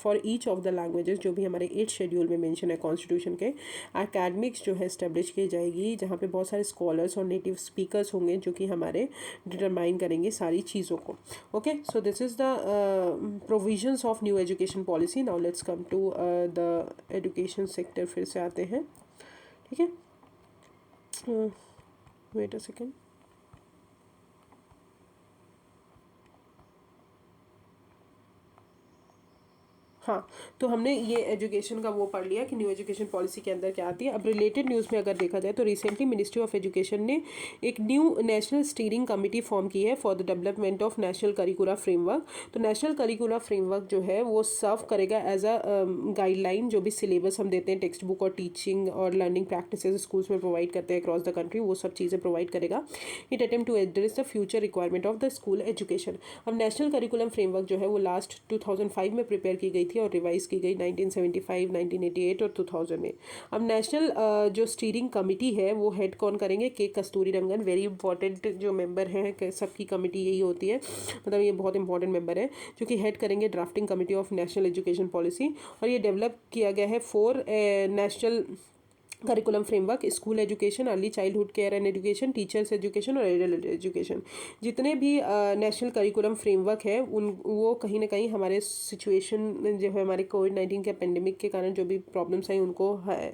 for each of the languages जो भी हमारे 8 शेड्यूल में मेंशन है कॉन्स्टिट्यूशन के, एकेडमिक्स जो है इस्टेब्लिश की जाएगी जहाँ पे बहुत सारे स्कॉलर्स और नेटिव स्पीकर्स होंगे जो कि हमारे डिटरमाइन करेंगे सारी चीज़ों को। Okay so this is the provisions of new education policy. Now let's come to the education sector, फिर से आते हैं, ठीक है। Wait a second. हाँ, तो हमने ये एजुकेशन का वो पढ़ लिया कि न्यू एजुकेशन पॉलिसी के अंदर क्या आती है। अब रिलेटेड न्यूज़ में अगर देखा जाए तो रिसेंटली मिनिस्ट्री ऑफ एजुकेशन ने एक new national steering committee form की है for the development of national curricular framework. तो नेशनल करिकुलर फ्रेमवर्क जो है वो सर्व करेगा एज अ गाइडलाइन, जो भी सिलेबस हम देते हैं, टेक्स्ट बुक और टीचिंग और लर्निंग प्रैक्टिसेस स्कूल्स में प्रोवाइड करते हैं अक्रॉस द कंट्री, वो सब चीज़ें प्रोवाइड करेगा। It attempt to address the future requirement of the school education. अब नेशनल करिकुलम फ्रेमवर्क जो है वो लास्ट 2005 में प्रिपेयर की गई थी और रिवाइज की गई 1975, 1988 और 2000 में। अब नेशनल जो स्टीयरिंग कमेटी है वो हेड कौन करेंगे? के कस्तूरी रंगन, वेरी इंपॉर्टेंट जो मेंबर हैं, सबकी कमेटी यही होती है, मतलब ये बहुत इंपॉर्टेंट मेंबर है जो कि हेड करेंगे drafting committee of national education policy. और ये डेवलप किया गया है for national curriculum framework, school education, early childhood care and education, teachers education और एडल्ट एजुकेशन। जितने भी नेशनल करिकुलम फ्रेमवर्क है उन वो कहीं ना कहीं हमारे सिचुएशन जो है हमारे कोविड-19 के पेंडेमिक के कारण जो भी प्रॉब्लम्स हैं उनको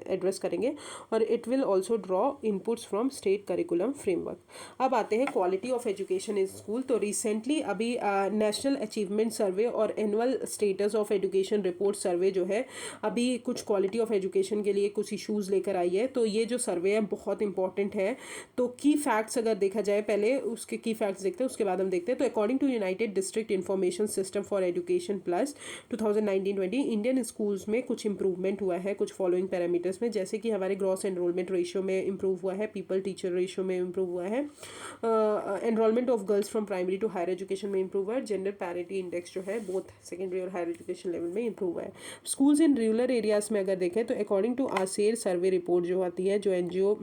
एड्रेस करेंगे। और it will also draw inputs from state curriculum framework. अब आते हैं quality of education in school. तो रिसेंटली अभी नेशनल अचीवमेंट सर्वे और annual status of education report survey जो है अभी कुछ क्वालिटी ऑफ एजुकेशन के लिए कुछ इशूज़ लेकर आई है। तो ये जो सर्वे है बहुत इंपॉर्टेंट है। तो की फैक्ट्स अगर देखा जाए, पहले उसके की फैक्ट्स देखते हैं उसके बाद हम देखते हैं। तो according to united district information system for education plus 2019-20 Indian schools में कुछ इंप्रूवमेंट हुआ है कुछ फॉलोइंग पैरामीटर्स में, जैसे कि हमारे ग्रॉस एनरोलमेंट रेशियो में इंप्रूव हुआ है, पीपल टीचर रेशियो में इंप्रूव हुआ है, enrolment of girls from primary to higher education में इंप्रूव हुआ है, जेंडर पैरिटी इंडेक्स जो है बोथ सेकेंडरी और हायर एजुकेशन लेवल में इंप्रूव हुआ है। स्कूल्स इन रूरल एरियाज में अगर देखें तो according to ASER survey report जो आती है, जो NGO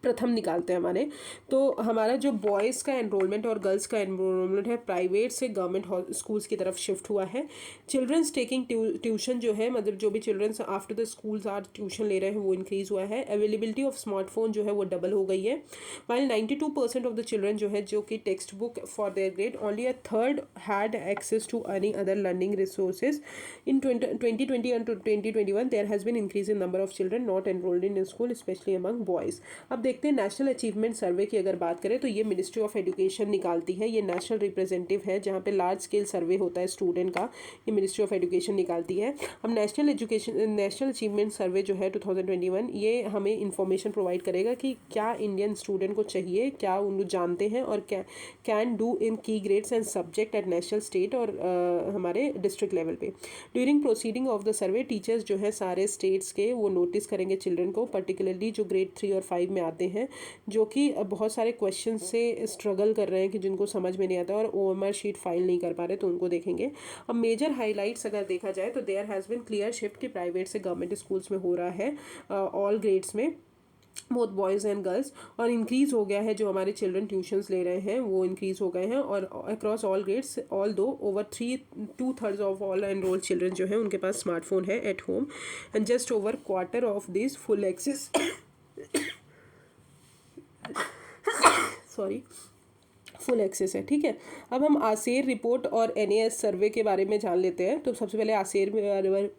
प्रथम निकालते हैं हमारे। तो हमारा जो बॉयज़ का एनरोलमेंट और गर्ल्स का एनरोलमेंट है प्राइवेट से गवर्नमेंट स्कूल्स की तरफ शिफ्ट हुआ है। चिल्ड्रंस टेकिंग ट्यूशन जो है, मतलब जो भी childrens after the schools are tuition ले रहे हैं, वो इंक्रीज़ हुआ है। अवेलेबिलिटी ऑफ स्मार्टफोन जो है वो डबल हो गई है। वाइल 92% ऑफ द चिल्ड्रन जो है, जो कि textbook for their grade, only a third had access to any other learning resources. In 2020 and 2021 there has been increase in number of children not enrolled in school, especially among boys. अब देखते हैं national achievement सर्वे की अगर बात करें तो ये ministry of education निकालती है। ये नेशनल रिप्रेजेंटेटिव है जहाँ पे लार्ज स्केल सर्वे होता है स्टूडेंट का, ये मिनिस्ट्री ऑफ एजुकेशन निकालती है। अब नेशनल अचीवमेंट सर्वे जो है 2021, ये हमें इंफॉर्मेशन प्रोवाइड करेगा कि क्या इंडियन स्टूडेंट को चाहिए, क्या उन जानते हैं और क्या कैन डू इन की grades and subject at national, state और हमारे डिस्ट्रिक्ट लेवल पे। During proceeding of the survey teachers जो है सारे स्टेट्स के, वो नोटिस करेंगे चिल्ड्रन को, पर्टिकुलरली जो ग्रेड 3 और 5 में आते हैं, जो कि बहुत सारे क्वेश्चन से स्ट्रगल कर रहे हैं कि जिनको समझ में नहीं आता और ओएमआर शीट फाइल नहीं कर पा रहे, तो उनको देखेंगे। अब मेजर हाइलाइट्स अगर देखा जाए तो there has been clear shift कि प्राइवेट से गवर्नमेंट स्कूल्स में हो रहा है ऑल ग्रेड्स में, बोथ बॉयज़ एंड गर्ल्स, और इंक्रीज़ हो गया है जो हमारे चिल्ड्रन ट्यूशन्स ले रहे हैं वो इंक्रीज़ हो गए हैं। और across all grades, although over 2/3 of all enrolled children जो है उनके पास स्मार्टफोन है at home, and just over quarter of this full access full access है। ठीक है, अब हम आसेर रिपोर्ट और एनएएस सर्वे के बारे में जान लेते हैं। तो सबसे पहले आसेर में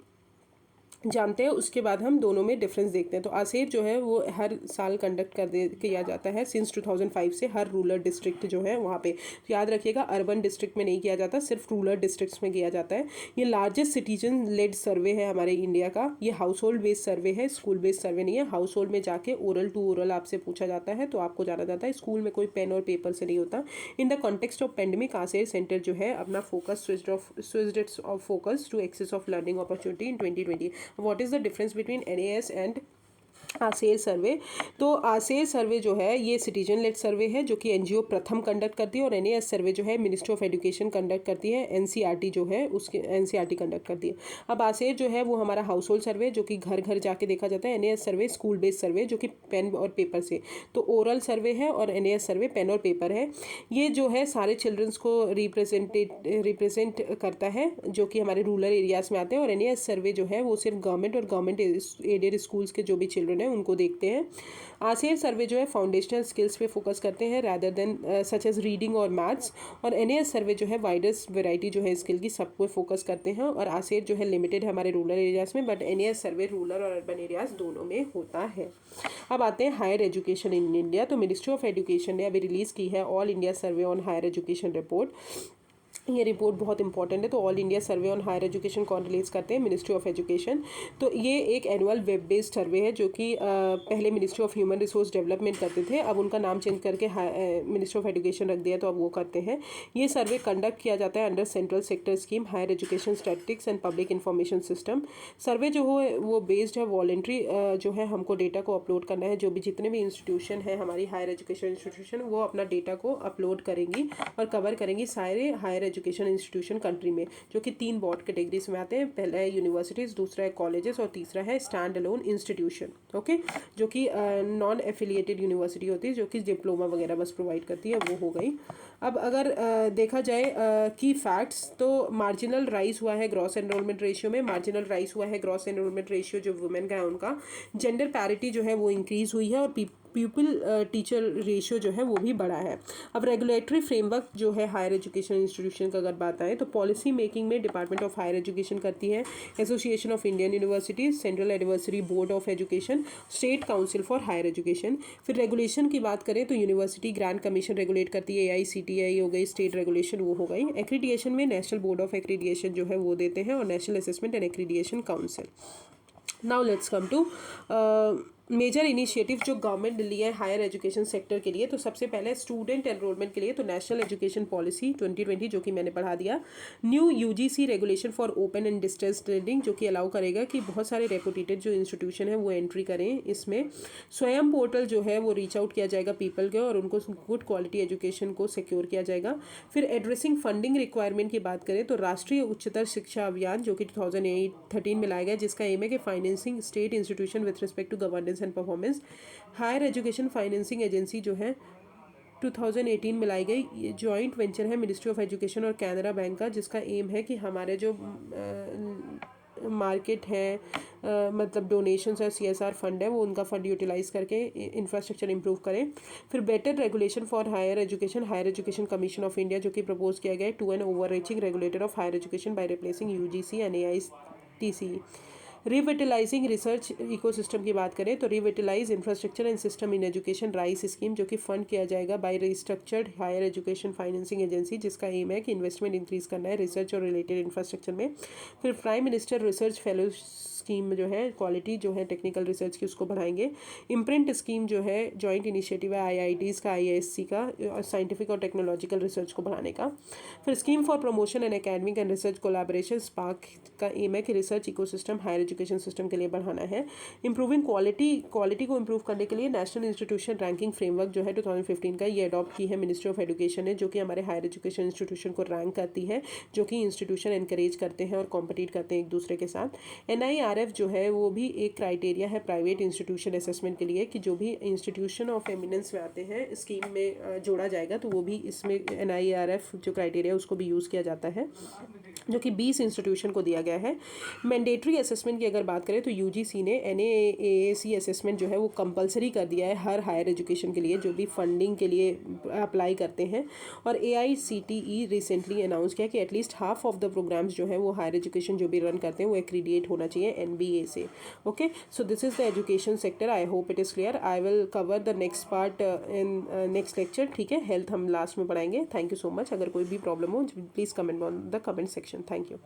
जानते हैं, उसके बाद हम दोनों में डिफरेंस देखते हैं। तो आसेर जो है वो हर साल कंडक्ट किया जाता है सिंस 2005 से, हर रूरल डिस्ट्रिक्ट जो है वहाँ पे। तो याद रखिएगा, अर्बन डिस्ट्रिक्ट में नहीं किया जाता, सिर्फ रूरल डिस्ट्रिक्ट्स में किया जाता है। ये लार्जेस्ट सिटीजन लेड सर्वे है हमारे इंडिया का। ये हाउस होल्ड बेस्ड सर्वे है, स्कूल बेस्ड सर्वे नहीं है। हाउस होल्ड में जाके ओरल टू ओरल आपसे पूछा जाता है तो आपको जाना जाता है, स्कूल में कोई पेन और पेपर से नहीं होता। In the context of pandemic, ASER centre जो है अपना focus switched its of focus to access of learning opportunity in 2020। What is the difference between NAS and ASER survey? तो आसेर सर्वे जो है ये सिटीजन लेड सर्वे है जो कि एनजीओ प्रथम कंडक्ट करती है, और एनएएस सर्वे जो है मिनिस्ट्री ऑफ एजुकेशन कंडक्ट करती है, एनसीईआरटी जो है उसके एनसीईआरटी कंडक्ट करती है। अब आसेर जो है वो हमारा हाउस होल्ड सर्वे जो कि घर घर जाके देखा जाता है। एनएएस सर्वे स्कूल बेस्ड सर्वे जो कि पेन और पेपर से, तो ओरल सर्वे है, और एनएएस सर्वे पेन और पेपर है। ये जो है सारे चिल्ड्रंस को रिप्रेजेंट करता है जो कि हमारे रूरल एरियाज़ में आते हैं, और एनएएस सर्वे जो है वो सिर्फ गवर्नमेंट और गवर्नमेंट एडेड स्कूल्स के जो भी चिल्ड्रन उनको देखते हैं। आसेर सर्वे जो है फाउंडेशनल स्किल्स पे फोकस करते हैं rather than such as reading और मैथ्स, और एनएएस सर्वे जो है वाइडेस्ट वैरायटी जो है स्किल की सब पे फोकस करते हैं। और आसेर जो है लिमिटेड है हमारे रूरल एरियाज़ में, बट एनएएस सर्वे रूरल और अर्बन एरियाज़ दोनों में होता है। अब आते हैं हायर एजुकेशन इन इंडिया। तो मिनिस्ट्री ऑफ एजुकेशन ने अभी रिलीज़ की है all India survey on higher education report. ये रिपोर्ट बहुत इंपॉर्टेंट है। तो all India survey on higher education कौन रिलीज़ करते हैं? Ministry of education. तो ये एक एनुअल वेब बेस्ड सर्वे है जो कि पहले ministry of human resource development करते थे, अब उनका नाम चेंज करके मिनिस्ट्री ऑफ एजुकेशन रख दिया, तो अब वो करते हैं। ये सर्वे कंडक्ट किया जाता है under central sector scheme higher education statistics and public information system. Survey जो हो वो बेस्ड है वॉलेंट्री, जो है हमको डेटा को अपलोड करना है। जो भी जितने भी इंस्टीट्यूशन है हमारी हायर एजुकेशन इंस्टीट्यूशन, वो अपना डेटा को अपलोड करेंगी और कवर करेंगी सारे हायर एजुकेशन इंस्टीट्यूशन कंट्री में, जो कि 3 ब्रॉड कैटेगरीज में आते हैं। पहला है यूनिवर्सिटीज़, दूसरा है कॉलेजेस, और तीसरा है स्टैंड अलोन इंस्टीट्यूशन। ओके, जो कि नॉन एफिलिएटेड यूनिवर्सिटी होती है, जो कि डिप्लोमा वगैरह बस प्रोवाइड करती है, वो हो गई। अब अगर देखा जाए की फैक्ट्स, तो मार्जिनल राइज हुआ है ग्रॉस एनरोलमेंट रेशियो में। मार्जिनल राइज हुआ है ग्रॉस एनरोलमेंट रेशियो जो वुमेन का है उनका। जेंडर पैरिटी जो है वो इंक्रीज़ हुई है, और पीपल टीचर रेशियो जो है वो भी बढ़ा है। अब रेगुलेटरी फ्रेमवर्क जो है हायर एजुकेशन इंस्टीट्यूशन का अगर बात आए तो पॉलिसी मेकिंग में डिपार्टमेंट ऑफ हायर एजुकेशन करती है, association of Indian universities, central advisory board of education, state council for higher education. फिर रेगुलेशन की बात करें तो यूनिवर्सिटी ग्रांट कमीशन रेगुलेट करती है, AICTE हो गई, स्टेट रेगुलेशन वो हो गई। एक्रीडिएशन में नेशनल बोर्ड ऑफ एक्रीडिएशन जो है वो देते हैं, और national assessment and accreditation council. Now let's come to major initiative जो गवर्नमेंट ने लिए है हायर एजुकेशन सेक्टर के लिए। तो सबसे पहले स्टूडेंट एनरोलमेंट के लिए तो नेशनल एजुकेशन पॉलिसी 2020 जो कि मैंने पढ़ा दिया। New UGC regulation for open and distance learning जो कि अलाउ करेगा कि बहुत सारे रेपुटेटेड जो इंस्टीट्यूशन है वो एंट्री करें इसमें। स्वयं पोर्टल जो है वो रीच आउट किया जाएगा पीपल के, और उनको गुड क्वालिटी एजुकेशन को सिक्योर किया जाएगा। फिर एड्रेसिंग फंडिंग रिक्वायरमेंट की बात करें तो राष्ट्रीय उच्चतर शिक्षा अभियान जो कि 2013 में लाया गया, जिसका एम है कि financing state institution with respect to governance guidance and performance. Higher education financing agency जो है 2018 में लाई गई। ये जॉइंट वेंचर है मिनिस्ट्री ऑफ एजुकेशन और कैनरा बैंक का, जिसका एम है कि हमारे जो मार्केट है मतलब डोनेशंस और सीएसआर फंड है वो उनका फंड यूटिलाइज करके इंफ्रास्ट्रक्चर इंप्रूव करें। फिर better regulation for higher education commission of India जो कि प्रपोज किया गया है to an overreaching regulator of higher education by replacing UGC and AITC. Revitalising research ecosystem की बात करें तो revitalise infrastructure and system in education RISE scheme जो कि फंड किया जाएगा by restructured higher education financing agency, जिसका aim है कि इन्वेस्टमेंट इंक्रीज करना है रिसर्च और रिलेटेड इंफ्रास्ट्रक्चर में। फिर prime minister research fellow scheme जो है क्वालिटी जो है टेक्निकल रिसर्च की उसको बढ़ाएंगे। इम्प्रिंट स्कीम जो है जॉइंट इनिशिएटिव है आईआईटीज़ का, आईआईएससी का, साइंटिफिक और टेक्नोलॉजिकल रिसर्च को बढ़ाने का। फिर scheme for promotion and academic and research collaboration spark का एम है कि research ecosystem higher education system के लिए बढ़ाना है। इंप्रूविंग क्वालिटी को इंप्रूव करने के लिए नेशनल इंस्टीट्यूशन रैंकिंग फ्रेमवर्क जो है 2015 का ये अडॉप्ट की है मिनिस्ट्री ऑफ एजुकेशन ने, जो कि हमारे हायर एजुकेशन इंस्टीट्यूशन को रैंक करती है, जो कि इंस्टीट्यूशन एनकरेज करते हैं और कॉम्पिटिट करते हैं एक दूसरे के साथ। NIRF जो है वो भी एक क्राइटेरिया है प्राइवेट इंस्टीट्यूशन असेसमेंट के लिए कि जो भी इंस्टीट्यूशन ऑफ एमिनेंस में आते हैं स्कीम में जोड़ा जाएगा, तो वो भी इसमें NIRF जो क्राइटेरिया उसको भी यूज़ किया जाता है, जो कि 20 इंस्टीट्यूशन को दिया गया है। मैंडेटरी असेसमेंट की अगर बात करें तो यूजीसी ने NAAC असेसमेंट जो है वो कंपलसरी कर दिया है हर हायर एजुकेशन के लिए जो भी फंडिंग के लिए अप्लाई करते हैं। और AICTE रिसेंटली अनाउंस किया कि at least half of the programmes जो है वो हायर एजुकेशन जो भी रन करते हैं वो एक्रीडिएट होना चाहिए NBA से। Okay, so this is the education sector. I hope it is clear. I will cover the next part in next lecture. ठीक है, हेल्थ हम लास्ट में पढ़ाएंगे। Thank you so much. अगर कोई भी प्रॉब्लम हो please comment on the comment section. Thank you.